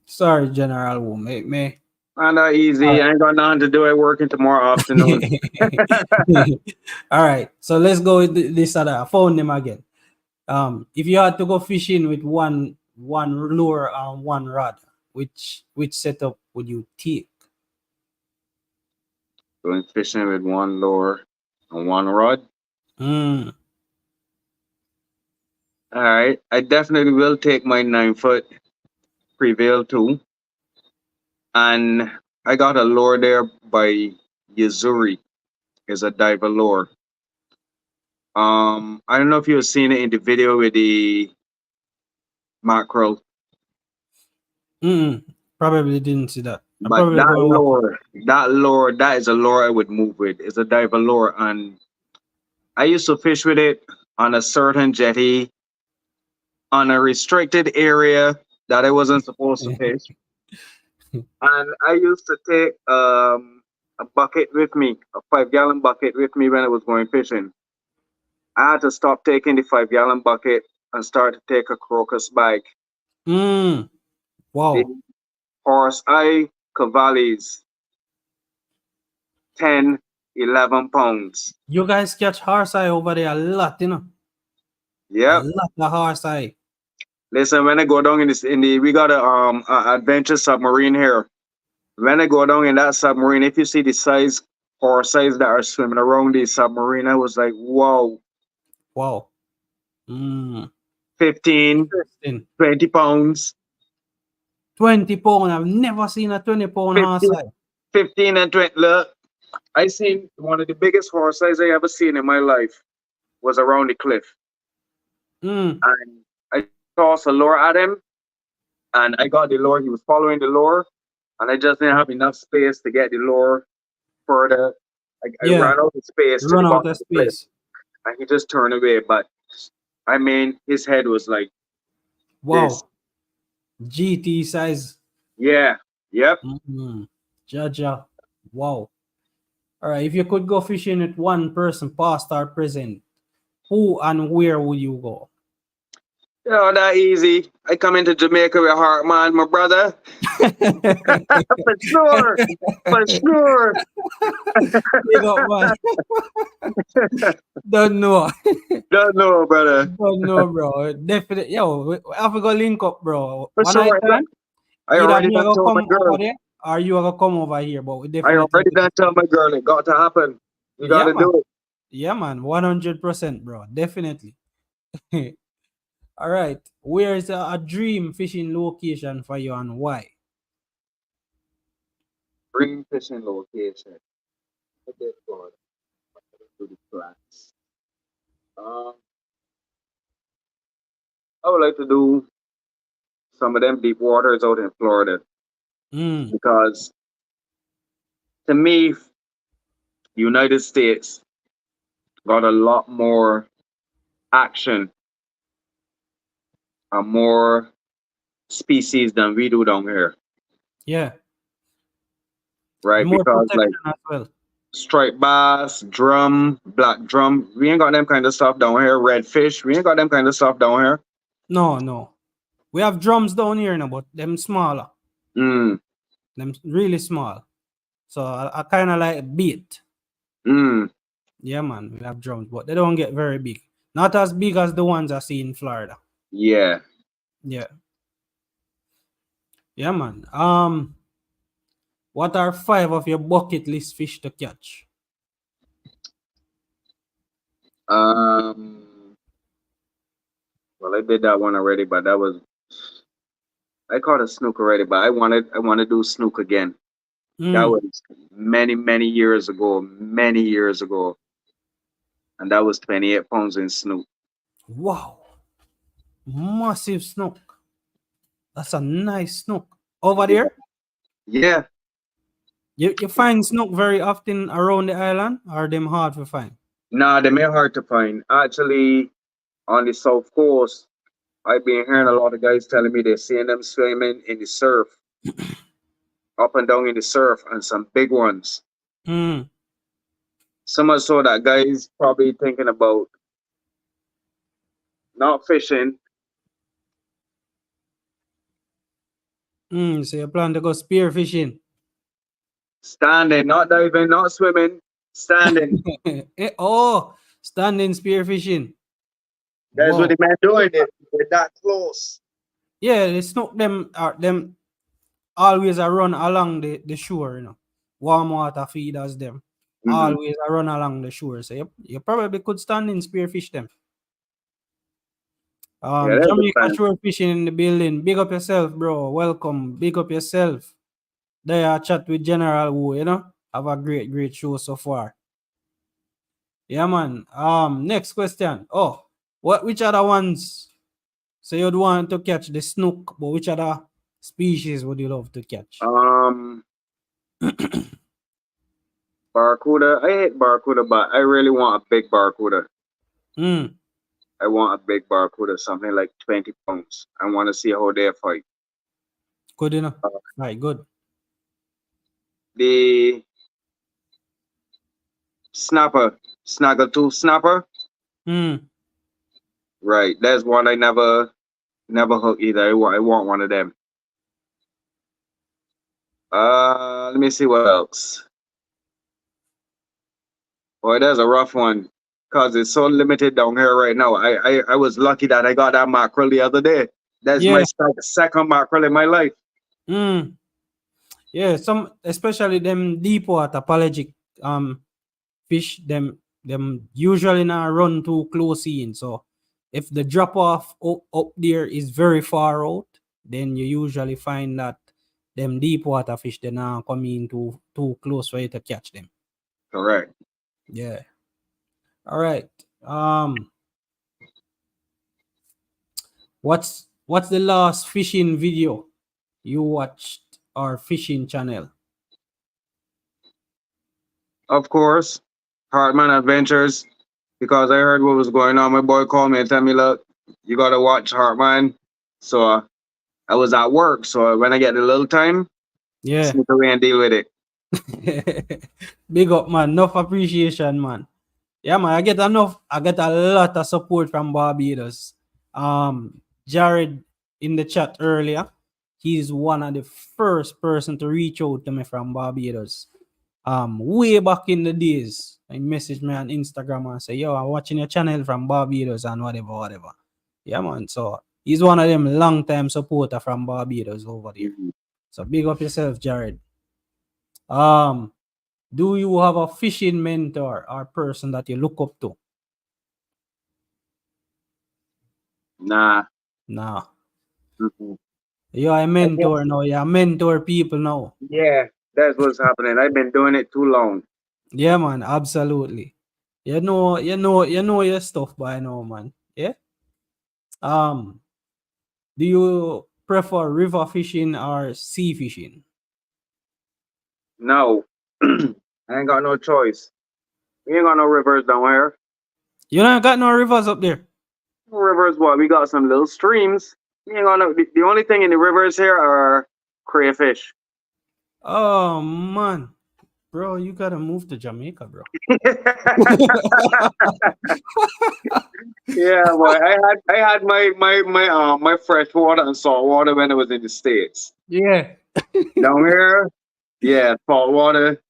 Sorry, General Wu. May. Not that All easy. I ain't got nothing to do. I working tomorrow afternoon. right. All right. So let's go with this other. I found them again. If you had to go fishing with one lure and one rod, which setup would you take? Going fishing with one lure and one rod. Mm, All right. I definitely will take my 9 foot Prevail too. And I got a lure there by Yazuri. Is a diver lure. I don't know if you've seen it in the video with the mackerel, mm, probably didn't see that. I but probably go and watch it. that is a lure I would move with. It's a diver lure, and I used to fish with it on a certain jetty on a restricted area that I wasn't supposed to fish. And I used to take a bucket with me, a 5 gallon bucket with me when I was going fishing. I had to stop taking the 5 gallon bucket and start to take a crocus bag. Mm, The wow. horse eye cavallies 10, 11 pounds. You guys catch horse eye over there a lot, you know. A Yep. lot of horse eye. Listen, when I go down in this in the we got a adventure submarine here. When I go down in that submarine, if you see the size horse size that are swimming around the submarine, I was like, wow, Wow. Mm, 15, interesting. 20 pounds. 20 pound. I've never seen a 20 pound horse 15, size. 15 and 20. Look, I seen one of the biggest horse size I ever seen in my life was around the cliff. Mm. And I tossed a lure at him, and I got the lure. He was following the lure, and I just didn't have enough space to get the lure further. I Yeah, ran out of space to the run out bottom of of the cliff, space. and he just turned away. But I mean, his head was like this. Wow. GT size. Yeah. Yep. Mm-hmm. Jaja. Wow. All right. If you could go fishing with one person, past or present, who and where would you go? That easy. I come into Jamaica with Hartman, my brother. For sure. For sure. Big up, man. Don't know. Don't know, brother. Don't know, bro. Definitely. Yo, we have to go link up, bro. For One night sure. time, I either already me I done go told my come over girl. there or you are gonna come over here, but we I definitely. already done tell my girl it got to happen. You got Yeah, to man. do it. Yeah, man. 100%, bro. Definitely. All right. Where is a dream fishing location for you and why? Green fishing location. I did Florida. Do the flats. Um, I would like to do some of them deep waters out in Florida Mm. because to me, United States got a lot more action and more species than we do down here, Yeah. right? More Because like protection as well. striped bass, drum, black drum, we ain't got them kind of stuff down here. Redfish, we ain't got them kind of stuff down here. No, no. We have drums down here now, but them smaller. Mm, Them really small. So I kind of like beat. mm, Yeah, man. We have drums, but they don't get very big. Not as big as the ones I see in Florida. yeah. Yeah. Yeah, man. What are 5 of your bucket list fish to catch? Um, well, I did that one already, but that was I caught a snook already, but I want to do snook again. That Mm. was many many years ago, and that was 28 pounds in snook. Wow. Massive snook. That's a nice snook. Over there, Yeah, you find snook very often around the island, or them hard to find? nah, they may hard to find. Actually, on the south coast, I've been hearing a lot of guys telling me they're seeing them swimming in the surf, up and down in the surf, and some big ones. Mm. So much so that guys probably thinking about not fishing. So you plan to go spear fishing? Standing, not diving, not swimming, standing. Oh, standing spear fishing. That's what Wow. the man doing it. We're that close. Yeah, the snook them always a run along the shore, Warm water feeders them. Hmm. Always a run along the shore. So you probably could stand in spearfish them. Yeah, that's the Jamaica plan. shore fishing in the building. Big up yourself, bro. Welcome. Big up yourself. There I chat with General Wu, Have a great show so far. Yeah, man. Next question. Oh, which other ones? So you'd want to catch the snook, but which other species would you love to catch? Barracuda. I hate barracuda, but I really want a big barracuda. Mm, I want a big barracuda, something like 20 pounds. I want to see how they fight. good enough. Uh, Right, good. the snapper, snaggletooth snapper. Mm. Right, that's one I never hook either. I want one of them. Let me see what else. Boy, that's a rough one because it's so limited down here right now. I was lucky that I got that mackerel the other day. That's Yeah. my second mackerel in my life. Mm. Yeah, some especially them deep water pelagic fish, them usually not run too close in. So if the drop off up there is very far out, then you usually find that them deep water fish they not come in too close for you to catch them. Correct. Yeah. All right. What's the last fishing video you watched or fishing channel? Of course, Hartman Adventures, because I heard what was going on. My boy called me and tell me, look, you gotta watch Hartman. So I was at work, so when I get a little time, Yeah. sneak away and deal with it. Big up, man. Enough appreciation, man. Yeah, man. I get a lot of support from Barbados. Jared in the chat earlier, he's one of the first person to reach out to me from Barbados. Way back in the days, he messaged me on Instagram and say, "Yo, I'm watching your channel from Barbados and whatever, whatever." Yeah, man. So he's one of them long time supporter from Barbados over there. Mhm. So big up yourself, Jared. Um, do you have a fishing mentor or person that you look up to? Nah. Nah. Mm-mm. You're a I guess, mentor now. You mentor people now. yeah, that's what's happening. I've been doing it too long. Yeah, man. Absolutely. You know your stuff by now, man. Yeah. Um, do you prefer river fishing or sea fishing? No, I ain't got no choice. We ain't got no rivers down here. You don't got no rivers up there. No rivers, what? We got some little streams. We ain't got no. The only thing in the rivers here are crayfish. Oh man, bro, you gotta move to Jamaica, bro. Yeah, boy. I had my fresh water and salt water when I was in the States. Yeah. Down here, yeah, salt water.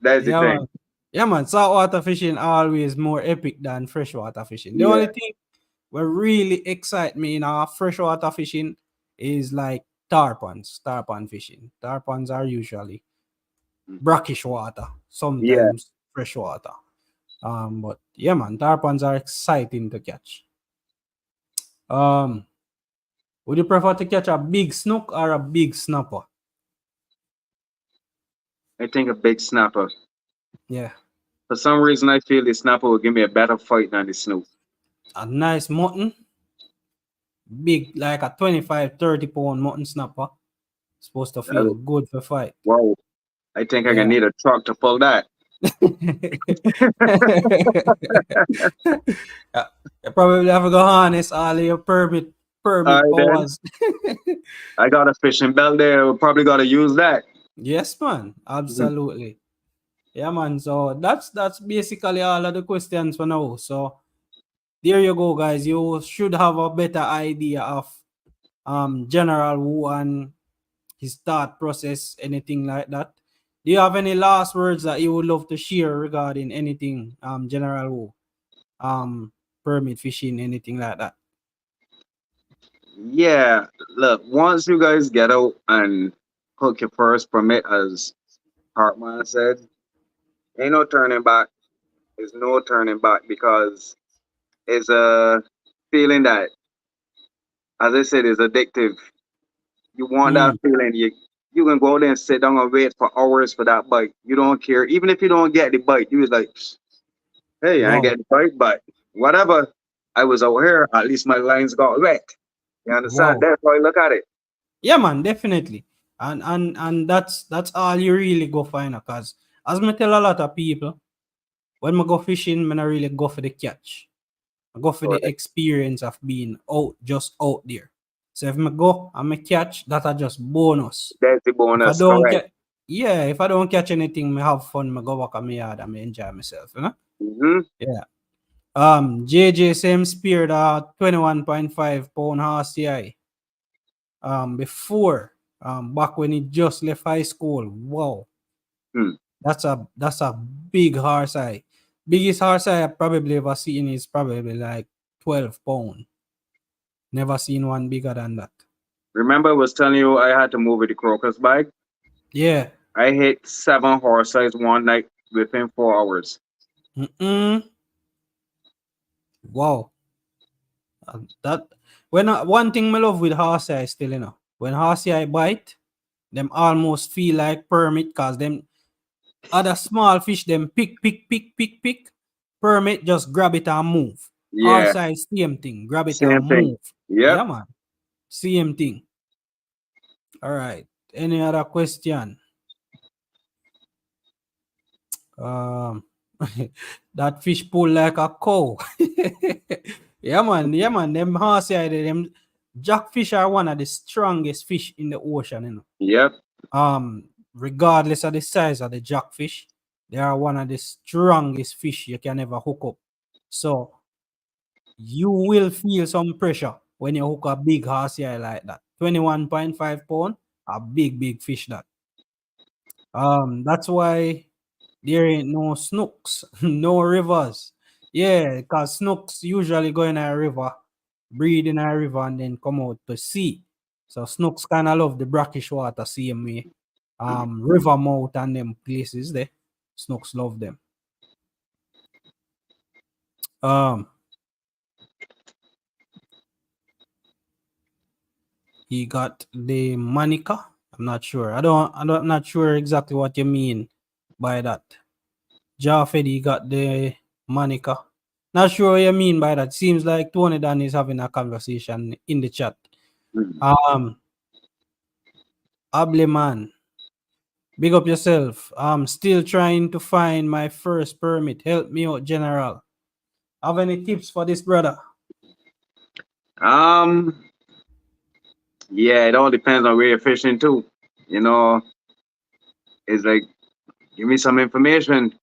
That's the Yeah, thing. man. Yeah, man. Saltwater fishing always more epic than freshwater fishing. The only Yeah. thing what really excite me in our freshwater fishing is like tarpon fishing. Tarpons are usually brackish water, Yeah. sometimes freshwater. But yeah, man, tarpons are exciting to catch. Um, would you prefer to catch a big snook or a big snapper? I think a big snapper. Yeah, For some reason, I feel the snapper will give me a better fight than the snook. a nice mutton, big like a 25-30 pound mutton snapper. Supposed to feel Uh, good for fight. Whoa. I think I can Yeah. need a truck to pull that. Yeah, you probably have to go harness all of your All permit right, then. powers. I got a fishing belt there. We'll probably got to use that. Yes, man. Mhm. Absolutely. Yeah, man. So that's basically all of the questions for now. So there you go, guys. You should have a better idea of General Wu and his thought process, anything like that. Do you have any last words that you would love to share regarding anything, General Wu? Permit fishing, anything like that. Yeah. Look, once you guys get out and hook your first permit, as Hartman said, ain't no turning back. There's no turning back because it's a feeling that, as I said, is addictive. You want that Mm, feeling. You can go there and sit down and wait for hours for that bite. You don't care. Even if you don't get the bite, you was like, hey, I ain't wow, getting the bite, but whatever. I was over here. At least my lines got wet. You understand? wow. That's how I look at it. Yeah, man, definitely. And that's all you really go find, cause as me tell a lot of people, when I go fishing, I not really go for the catch. I go for the Correct. experience of being just out there. So if I go and I catch, that are just bonus. That's the If I bonus. don't Correct. get yeah, if I don't catch anything, I have fun, I go back on my yard and I enjoy myself, you know? Hmm. Yeah. JJ same spear 21.5 pound RCI. Before back when he just left high school. Wow. Hmm. That's a big RCI. Biggest RCI I probably ever seen is probably like 12 pound. Never seen one bigger than that. Remember, I was telling you I had to move with the crocus bike. Yeah. I hit 7 horse size one night within 4 hours. Mm-mm. Wow. That when one thing I love with horse size still, When horsey eye bite, them almost feel like permit because them other small fish them pick. Permit just grab it and move. Yeah. Horsey eye same thing, grab it and Same thing. move. Yep. Yeah, man. Same thing. All right. Any other question? Um, that fish pull like a cow. Yeah, man. Yeah, man. Them horsey eye, them jackfish are one of the strongest fish in the ocean, you know. Yep. Regardless of the size of the jackfish, they are one of the strongest fish you can ever hook up. So you will feel some pressure when you hook a big horsey eye like that. 21.5 pound, a big fish that. That's why there ain't no snooks, no rivers. Yeah, because snooks usually go in a river, breed in a river, and then come out to sea. So snooks kind of love the brackish water same way. River mouth and them places there, snooks love them. Um, he got the manica. I'm not sure. I'm not sure exactly what you mean by that. Jaffed, he got the manica. Not sure what you mean by that. Seems like Tony Dan is having a conversation in the chat. Mhm. Ableman, big up yourself. I'm still trying to find my first permit. Help me out, General. Have any tips for this brother? Um. Yeah, it all depends on where you're fishing too. You know, it's like, give me some information.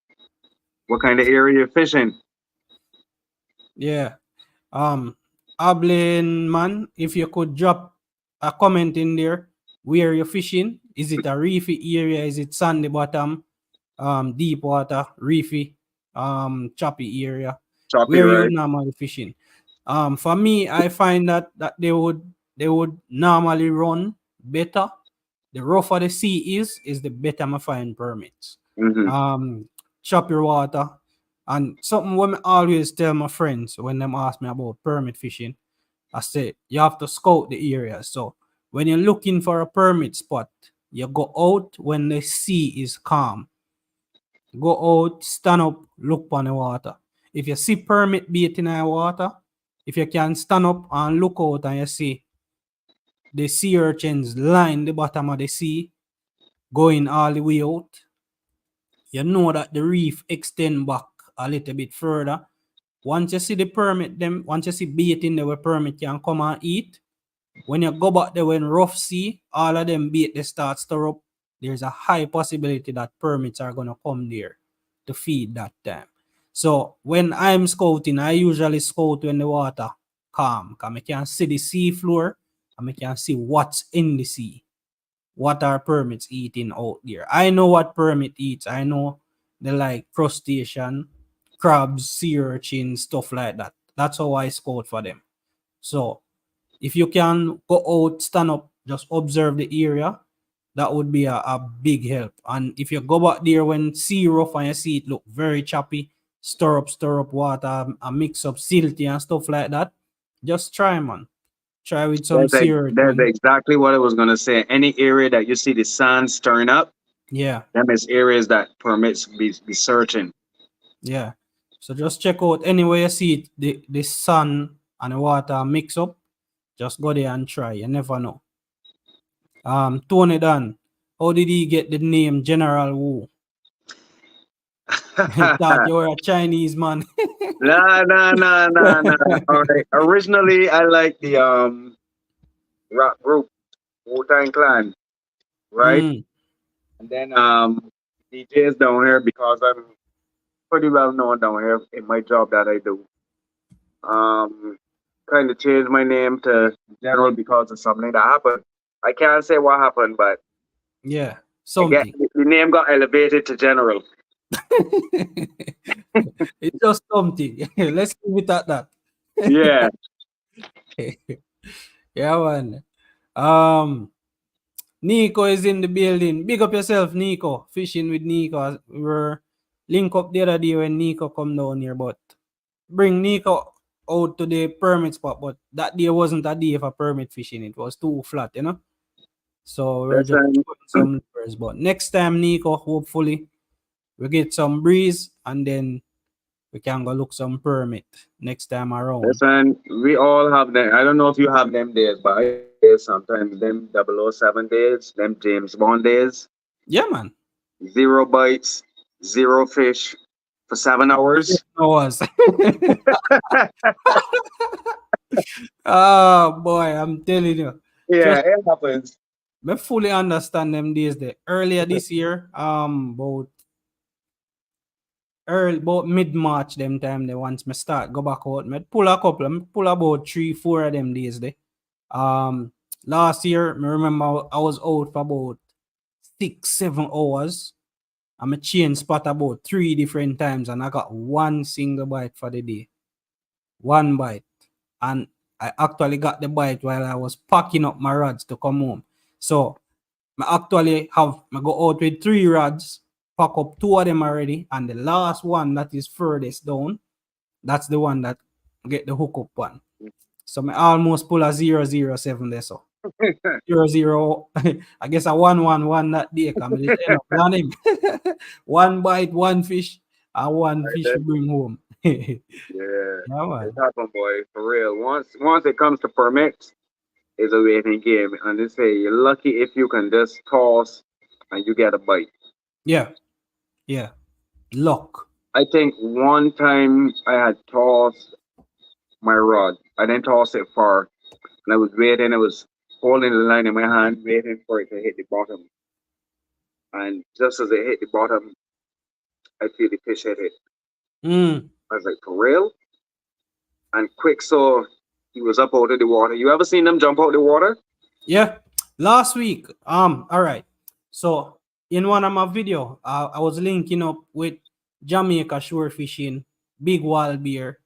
What kind of area you're fishing? Yeah. Ablin man, if you could drop a comment in there, where you're fishing. Is it a reefy area? Is it sandy bottom? Deep water, reefy, choppy area? Choppy, Where you right? normally fishing? For me, I find that they would normally run better. The rougher the sea is the better I find permits. Mm-hmm. Choppy water. And something when I always tell my friends when them ask me about permit fishing, I say you have to scout the area. So when you're looking for a permit spot, you go out when the sea is calm. Go out, stand up, look on the water. If you see permit bait in the water, if you can stand up and look out and you see the sea urchins line the bottom of the sea, going all the way out, you know that the reef extend back a little bit further. Once you see the permit, them once you see bait in there where permit can come and eat, when you go back there when rough sea, all of them bait they start stir up, there's a high possibility that permits are gonna come there to feed that time. So when I'm scouting, I usually scout when the water calm, because I can see the sea floor and I can see what's in the sea. What are permits eating out there? I know what permit eats. I know they like crustacean, crabs, sea urchin, stuff like that. That's how I scout for them. So if you can go out, stand up, just observe the area, that would be a big help. And if you go back there when sea rough and you see it look very choppy, stir up water, a mix up silty and stuff like that, just try, man. Try with some sea That's urchin. exactly what I was gonna say. Any area that you see the sand stirring up, Yeah, them is areas that permits be searching. yeah. So just check out anywhere you see it, the sun and the water mix up, just go there and try. You never know. Tony Dan, how did he get the name General Wu? Thought you were a Chinese man. Nah. All right. Originally, I like the rock group Wu Tang Clan, right? Mm, And then DJs down here because I'm pretty well known down here in my job that I do. Um, kind of changed my name to General because of something that happened. I can't say what happened, but yeah, I get something. the name got elevated to General. It's just something. Let's leave it at that. Yeah. Yeah, man. Um, Nico is in the building. Big up yourself, Nico. Fishing with Nico. We were link up the other day when Nico come down here, but bring Nico out to the permit spot. But that day wasn't a day for permit fishing. It was too flat, you know. So we're just Listen, showing some lures. But next time, Nico, hopefully we get some breeze and then we can go look some permit next time around. listen, we all have them. I don't know if you have them days, but I have days sometimes, them 007 days, them James Bond days, Yeah, man. zero bites, zero fish for 7 hours. Hours. Oh boy, I'm telling you. Yeah, Just it happens. me fully understand them days there. Earlier this year, about mid-March them time they once me start go back out, me pull a couple, me pull about 3-4 of them days there. Um Last year, me remember I was out for about 6-7 hours. I'm a change spot about 3 different times and I got one single bite for the day. One bite. And I actually got the bite while I was packing up my rods to come home. So I actually have I go out with 3 rods, pack up 2 of them already, and the last one that is furthest down, that's the one that get the hookup one. So I almost pull a 007 there. So 0-0. I guess a 1-1-1 that day. Come just end up land him. One bite, one fish, and one Right fish there. to bring home. Yeah, Yeah, it man. happens, boy, for real. Once it comes to permits, it's a waiting game. And they say you're lucky if you can just toss and you get a bite. Yeah, yeah. Luck. I think one time I had tossed my rod. I didn't toss it far, and I was waiting. I was holding the line in my hand, waiting for it to hit the bottom. And just as it hit the bottom, I feel the fish hit it. Mm. I was like, for real? And quick, so he was up out of the water. You ever seen them jump out of the water? Yeah. Last week, all right. So in one of my video, I was linking up with Jamaica shore fishing, big wild beer.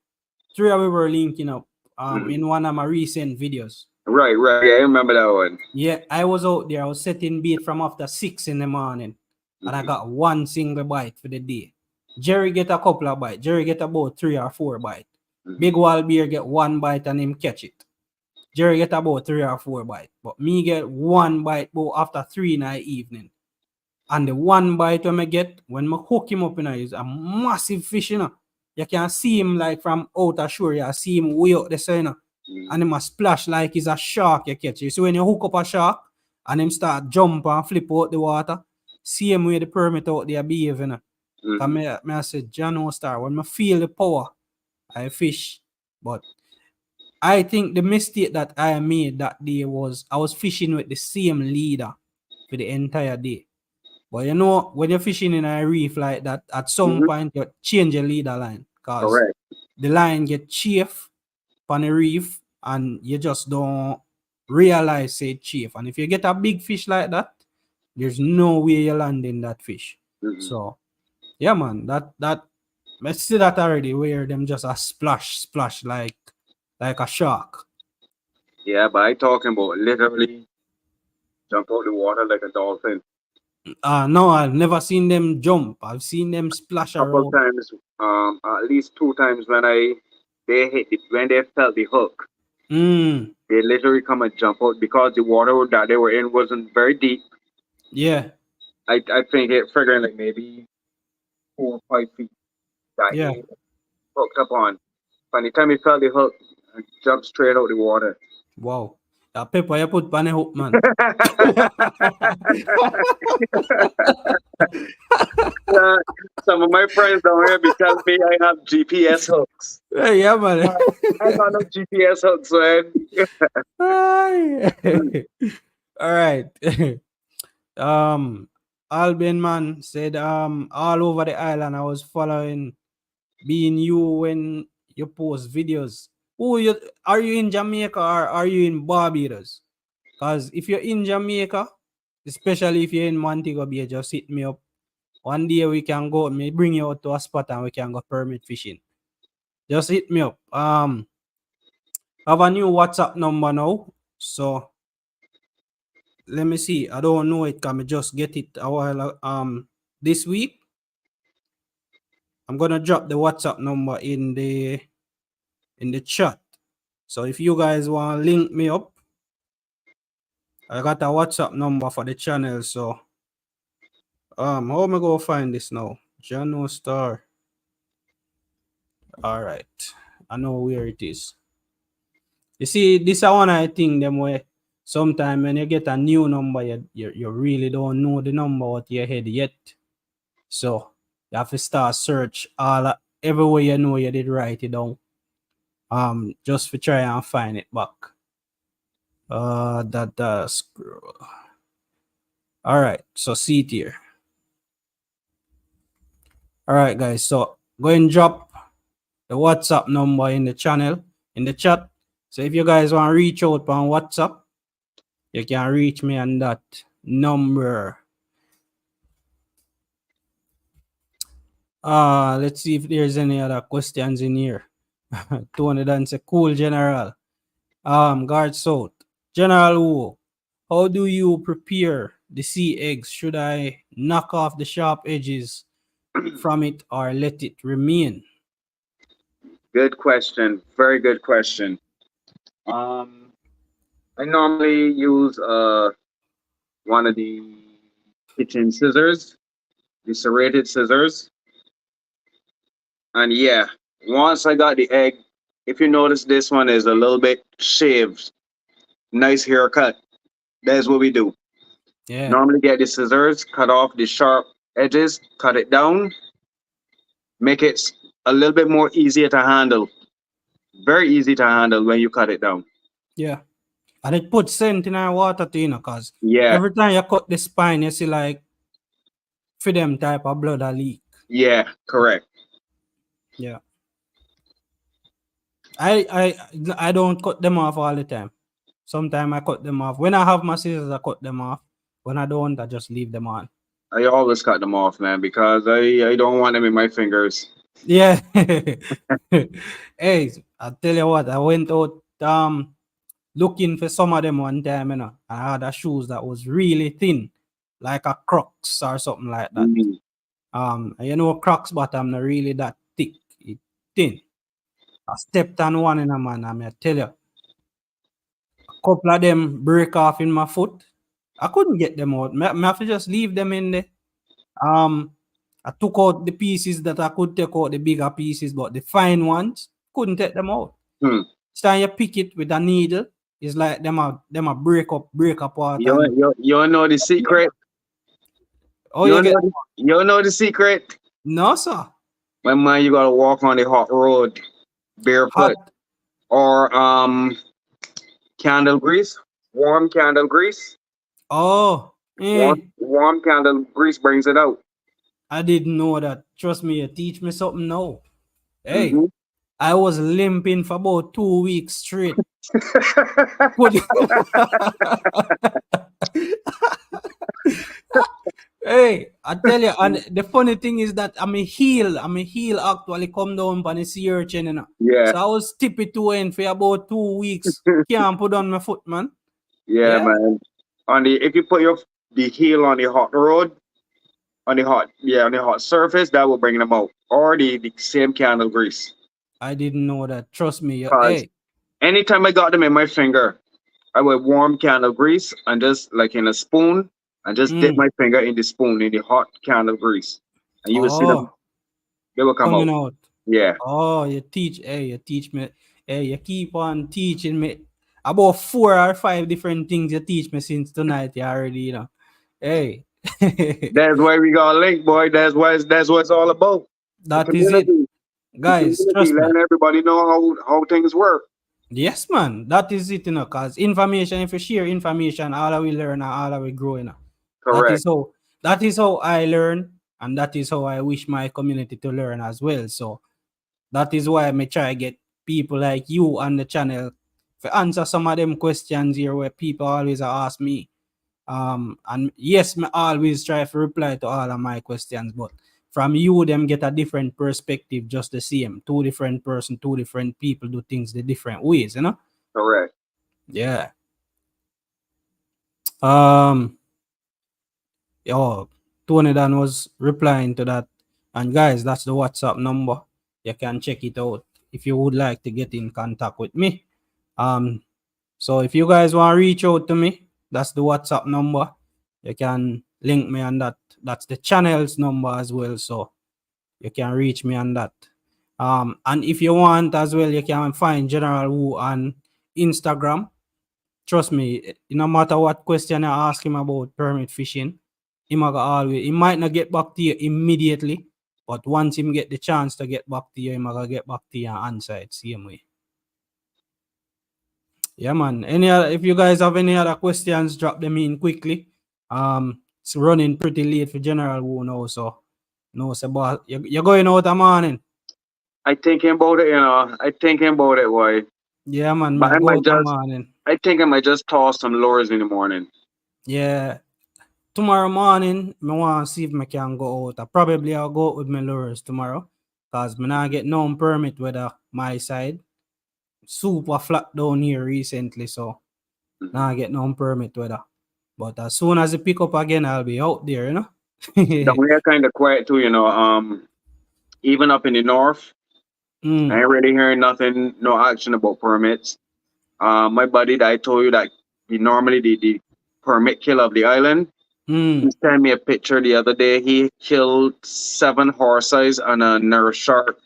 Three of we were linking up Mhm. in one of my recent videos. Right. Yeah, I remember that one. Yeah, I was out there. I was setting bait from after 6 in the morning, and I Mhm. got one single bite for the day. Jerry get a couple of bites. Jerry get about 3 or 4 bites. Mhm. Big wild beer get one bite and him catch it. Jerry get about 3 or 4 bites, but me get one bite about after 3 in the evening. And the one bite when I get, when I hook him up in is a massive fish, you know. You can see him like from outer shore, you see him way out the side, you know. And him a splash like he's a shark you catch. You see when you hook up a shark and him start jump and flip out the water, same way the permit out there behave, you know. Cause Mhm. I said, John Star, when I feel the power, I fish. But I think the mistake that I made that day was I was fishing with the same leader for the entire day. But you know, when you're fishing in a reef like that, at some Mhm. point you change your leader line because Correct. the line get chafe on the reef and you just don't realize it's chafe. And if you get a big fish like that, there's no way you're landing that fish. Mhm. So yeah, man, that I see that already where them just a splash like a shark. Yeah, but I talking about literally jump out the water like a dolphin. No, I've never seen them jump. I've seen them splash Couple around. times, at least 2 times when they felt the hook, Mm, they literally come and jump out because the water that they were in wasn't very deep. yeah, I think it figuring like maybe 4 or 5 feet that yeah. he hooked up on. By the time he felt the hook, jumped straight out the water. Wow. That pepper you put pan hook, man. Yeah, some of my friends down here be telling me I have GPS hooks. Yeah, man. I got no GPS hooks, man. All right. Albion man said all over the island I was following being you when you post videos. Who you are you in Jamaica or are you in Barbados? Because if you're in Jamaica, especially if you're in Montego Bay, just hit me up. One day we can go, me bring you out to a spot and we can go permit fishing. Just hit me up. I have a new WhatsApp number now. So let me see. I don't know it. Can I just get it a while this week? I'm gonna drop the WhatsApp number in the chat. So if you guys want to link me up, I got a WhatsApp number for the channel, so how am I go find this now? Jano Star. All right, I know where it is. You see, this is one I think them way. Sometime when you get a new number, you really don't know the number what your head yet. So you have to start search everywhere you know you did write it down. Just to try and find it back. That scroll. All right, so see it here. All right, guys. So go and drop the WhatsApp number in the channel in the chat. So if you guys want to reach out on WhatsApp, you can reach me on that number. Let's see if there's any other questions in here. 200 and say cool general. Guard South. General Wu, how do you prepare the sea eggs? Should I knock off the sharp edges from it or let it remain? Good question. Very good question. I normally use one of the kitchen scissors, the serrated scissors. And yeah, once I got the egg, if you notice this one is a little bit shaved, nice haircut. That's what we do. Yeah. Normally get the scissors, cut off the sharp edges, cut it down, make it a little bit more easier to handle. Very easy to handle when you cut it down. Yeah. And it puts scent in our water too, because Yeah, every time you cut the spine, you see like for them type of blood a leak. yeah, correct. Yeah. I don't cut them off all the time. Sometimes I cut them off. When I have my scissors, I cut them off. When I don't, I just leave them on. I always cut them off, man, because I don't want them in my fingers. Yeah. Hey, I tell you what, I went out looking for some of them one time, you know. I had a shoes that was really thin, like a Crocs or something like that. You know, Crocs bottom not really that thick, it thin. I stepped on one in a man, I tell you, a couple of them break off in my foot. I couldn't get them out. I have to just leave them in there. I took out the pieces that I could take out, the bigger pieces, but the fine ones couldn't take them out. So you pick it with a needle, it's like them a break apart. You know the secret? Oh, you know the secret? No, sir. My man, you gotta walk on the hot road barefoot. Or candle grease, warm candle grease. Oh, warm candle grease brings it out. I didn't know that. Trust me, you teach me something now. Hey, I was limping for about 2 weeks straight. Hey, I tell you, and the funny thing is that I'm a heel actually come down on the sea urchin, you know. Yeah. So I was tippy toeing for about 2 weeks. Can't put on my foot, man. Yeah, man. If you put the heel on the hot road, on the hot surface, that will bring them out. Or the same candle grease. I didn't know that. Trust me. Hey. Anytime I got them in my finger, I would warm candle grease and just like in a spoon and just dip my finger in the spoon in the hot candle grease. And you will see them. They will come out. Yeah. Oh, you teach me. Hey, you keep on teaching me about 4 or 5 different things you teach me since tonight. You already, you know. Hey. That's why we got a link, boy. That's what it's all about. That is it. Guys, trust me. Letting everybody know how things work. Yes, man. That is it, you know, because information, if you share information, all we learn and all we grow, you know. Correct. That is how I learn, and that is how I wish my community to learn as well. So that is why I try to get people like you on the channel to answer some of them questions here where people always ask me. And yes, I always try to reply to all of my questions, but from you, them get a different perspective, just the same. 2 different person, 2 different people do things the different ways, you know? Correct. Yeah. Tony Dan was replying to that. And guys, that's the WhatsApp number. You can check it out if you would like to get in contact with me. So if you guys want to reach out to me, That's the WhatsApp number. You can link me on that. That's the channel's number as well. So you can reach me on that. And if you want as well, you can find General Wu on Instagram. Trust me, no matter what question I ask him about permit fishing, he might not get back to you immediately, but once him get the chance to get back to you, he gonna get back to you and answer it same way. Yeah, man. Any other, if you guys have any other questions, drop them in quickly. It's running pretty late for General Wu now, so no, Sebas, you're going out a morning. I thinking about it, you know. I thinking about it, why? Yeah, man, But me I go might out a just, morning. I think I might just toss some lures in the morning. Yeah, tomorrow morning, I want to see if I can go out. I'll go out with my lures tomorrow, cause me not get no permit weather my side. Super flat down here recently, so now I get no permit weather. But as soon as it pick up again, I'll be out there, you know. Down here kind of quiet too, you know. Even up in the north, I mm, ain't really hearing nothing, no action about permits. My buddy that I told you that he normally the permit killer of the island. He mm, sent me a picture the other day. He killed 7 horse-eyes and a nurse shark.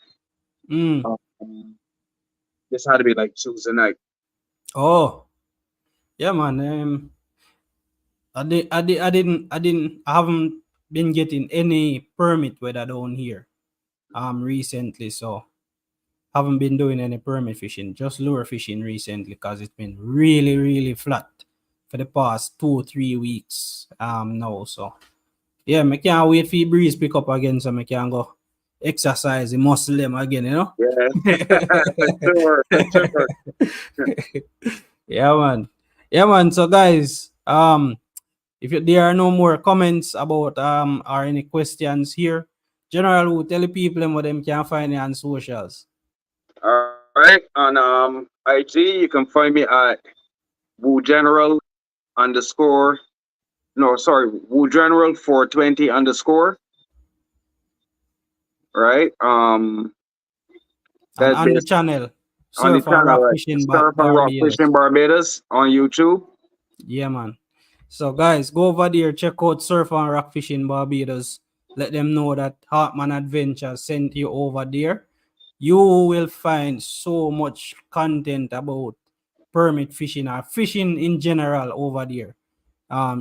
mm. Um, this had to be like Tuesday night. Oh, yeah, man. I haven't been getting any permit weather down here recently, so haven't been doing any permit fishing, just lure fishing recently because it's been really, really flat for the past 2-3 weeks now. So yeah, I can't wait for the breeze pick up again so I can go exercise the muscle them again, you know. Yeah, for sure, for sure. Yeah, man. Yeah, man. So guys, if there are no more comments about or any questions here, General will tell the people them what them can find you on socials. All right, on IG you can find me at Woo General underscore. No, sorry, Woo General 420 underscore. Right. And That's on the based channel, on the Surf and channel, Rock right? Fishing Surf and Rock Fishing Barbados. Barbados on YouTube. Yeah, man. So guys, go over there, check out Surf and Rock Fishing Barbados. Let them know that Hartman Adventures sent you over there. You will find so much content about permit fishing or fishing in general over there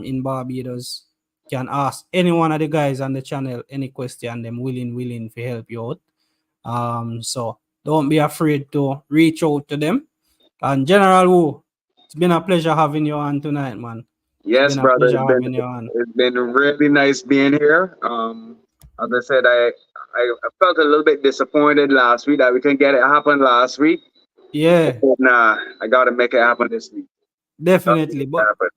in Barbados. Can ask any one of the guys on the channel any question, them willing to help you out. So don't be afraid to reach out to them. And General Wu, it's been a pleasure having you on tonight, man. It's Yes, been a brother. pleasure having you on. It's been really nice being here. As I said, I felt a little bit disappointed last week that we couldn't get it happen last week. I Yeah, said, nah, I gotta make it happen this week. Gotta make definitely. it But happen.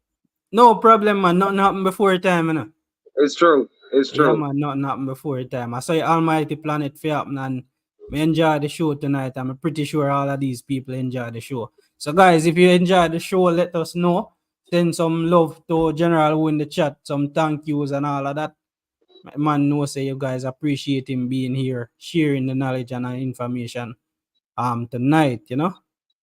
no problem, man. Nothing happened before time, you know. It's true. It's Yeah, true. man. Nothing happened before time. I saw Almighty Planet for happen and me enjoy the show tonight. I'm pretty sure all of these people enjoy the show. So, guys, if you enjoy the show, let us know. Send some love to General Wu in the chat, some thank yous and all of that. My man knows say you guys appreciate him being here, sharing the knowledge and information tonight, you know.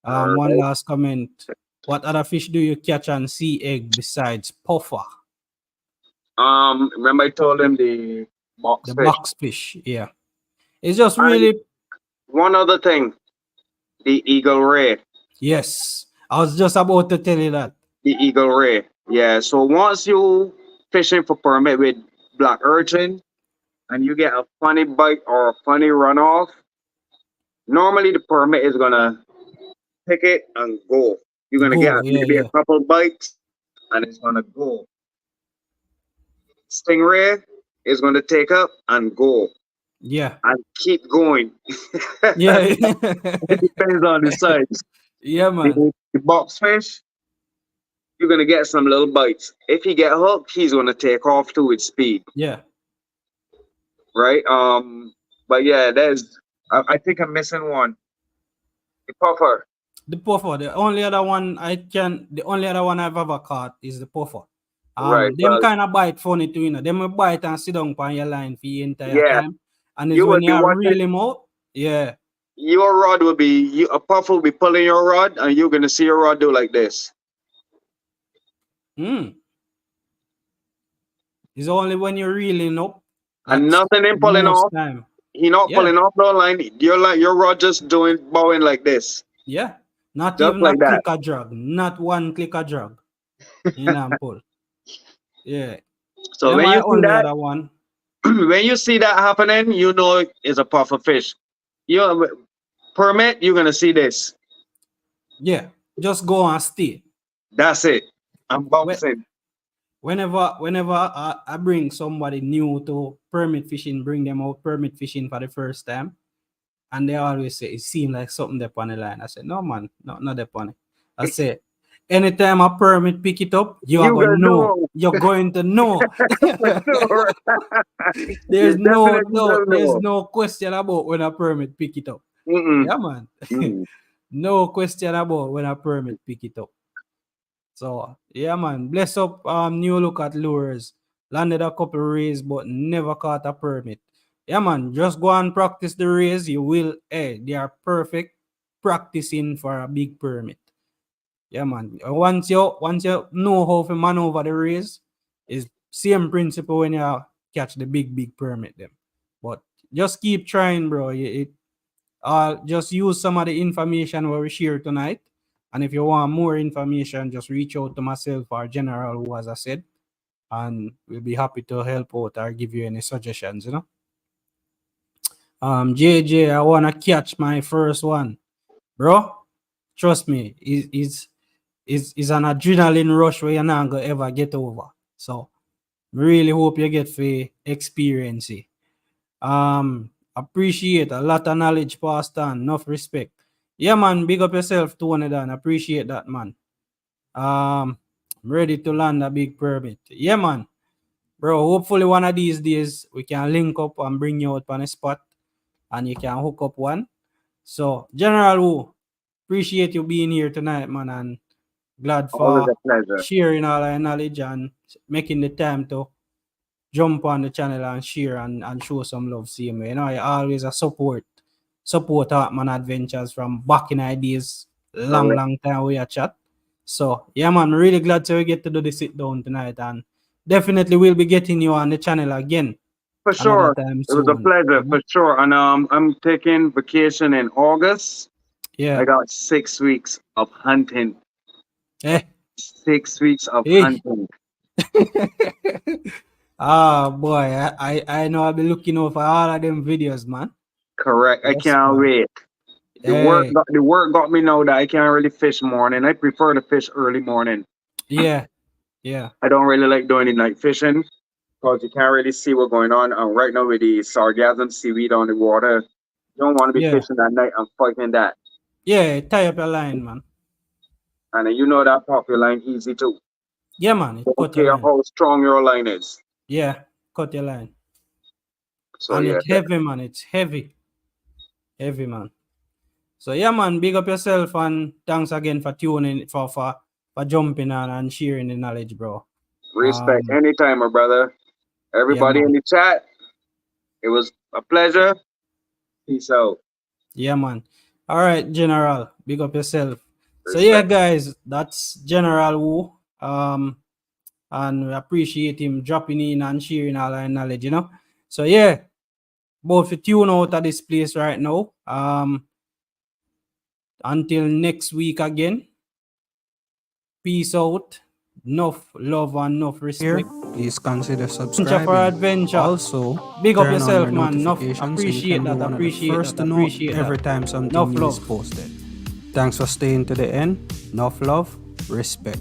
All One right. last comment. What other fish do you catch and sea egg besides puffer? Remember I told him the box The fish. box fish, yeah. It's just And really one other thing, the eagle ray. yes. I was just about to tell you that. The eagle ray. Yeah. So once you fishing for permit with black urchin and you get a funny bite or a funny runoff, normally the permit is gonna pick it and go. You're gonna get Go, yeah, maybe a yeah, couple bites and it's gonna go. Stingray is gonna take up and go yeah, and keep going. yeah, It depends on the size. yeah, man, The box fish, you're gonna get some little bites. If he get hooked, he's gonna take off to with speed, yeah. right? But yeah, there's. I think I'm missing one. The puffer, The puffer, the only other one I've ever caught is the puffer. right? Them Well, kind of bite funny too, you know. Them will bite and sit down on your line for the entire yeah, time. And it's you when will be you reel watching. him out, yeah, Your rod will be a puffer will be pulling your rod, and you're gonna see your rod do like this. It's only when you're reeling up And that's nothing in pulling most off. time. He not Yeah, pulling off no line. Your rod just doing bowing like this. yeah. Not Just even a like that. click a drag. Not one click a drag. In and pull. Yeah. So Yeah, when my you see only that, other one. when you see that happening, you know it's a puffer fish. You permit, you're gonna see this. Yeah. Just go and stay. That's it. I'm Whe- bouncing. Whenever I bring somebody new to permit fishing, bring them out permit fishing for the first time, and they always say it seems like something there on the line. I said, no man, not there on it. I say, anytime a permit pick it up, you are You gonna gonna know. know You're going to know. for sure. There's You no definitely doubt. gonna There's know. no question about when a permit pick it up. Mm-mm. Yeah, man. Mm. No question about when a permit pick it up. So yeah, man. Bless up new look at lures. Landed a couple rays, but never caught a permit. Yeah, man. Just go and practice the rays. You will, they are perfect practicing for a big permit. Yeah, man. Once you know how to maneuver the rays, is same principle when you catch the big permit them. But just keep trying, bro. Just use some of the information we share tonight. And if you want more information, just reach out to myself or General, who, as I said, and we'll be happy to help out or give you any suggestions, you know. JJ, I wanna catch my first one, bro. Trust me, is an adrenaline rush where you're not gonna ever get over. So really hope you get to experience it. Appreciate a lot of knowledge passed on, enough respect. Yeah, man, big up yourself, Tony Dan. Appreciate that, man. I'm ready to land a big permit. Yeah, man. Bro, hopefully one of these days we can link up and bring you out on a spot and you can hook up one. So, General Wu, appreciate you being here tonight, man, and glad Always for a pleasure. sharing all our knowledge and making the time to jump on the channel and share and show some love. See me. You know, I always a support Hartman Adventures from back in ideas, Correct. long time we a chat. So yeah, man, really glad to get to do the sit down tonight, and definitely we'll be getting you on the channel again For another sure. time It was a soon. pleasure, You know? for sure. And I'm taking vacation in August. I Yeah. got 6 weeks of hunting. Eh. 6 weeks of Hey. hunting. Boy, I know I'll be looking over all of them videos, man. Correct. I Yes, can't boy. wait. Hey. The work got me now that I can't really fish morning. I prefer to fish early morning. Yeah. Yeah. I don't really like doing the night fishing because you can't really see what's going on. And right now with the sargassum seaweed on the water, you don't want to be Yeah. fishing at night and fighting that. Yeah. Tie up your line, man. And you know that pop your line easy too. Yeah, man. It Don't cut your care line. how strong your line is. Yeah. Cut your line. So And yeah, it's heavy, man. It's heavy. Heavy, man. So yeah, man. Big up yourself and thanks again for tuning for jumping on and sharing the knowledge, bro. respect anytime, my brother. Yeah, Everybody in man. the chat, it was a pleasure. Peace out. Yeah, man. All right, General. Big up yourself. So yeah, Respect. guys, that's General Wu. And we appreciate him dropping in and sharing all our knowledge, you know. So yeah, both to tune out of this place right now. Until next week again. Peace out. Enough love and enough respect. Please consider For subscribing. adventure. Also, Big up turn on yourself, your man. Enough notifications so you appreciate can be that. one of the Appreciate first that. to know Appreciate every that. time something Enough new is love. posted. Thanks for staying to the end. Enough love, respect.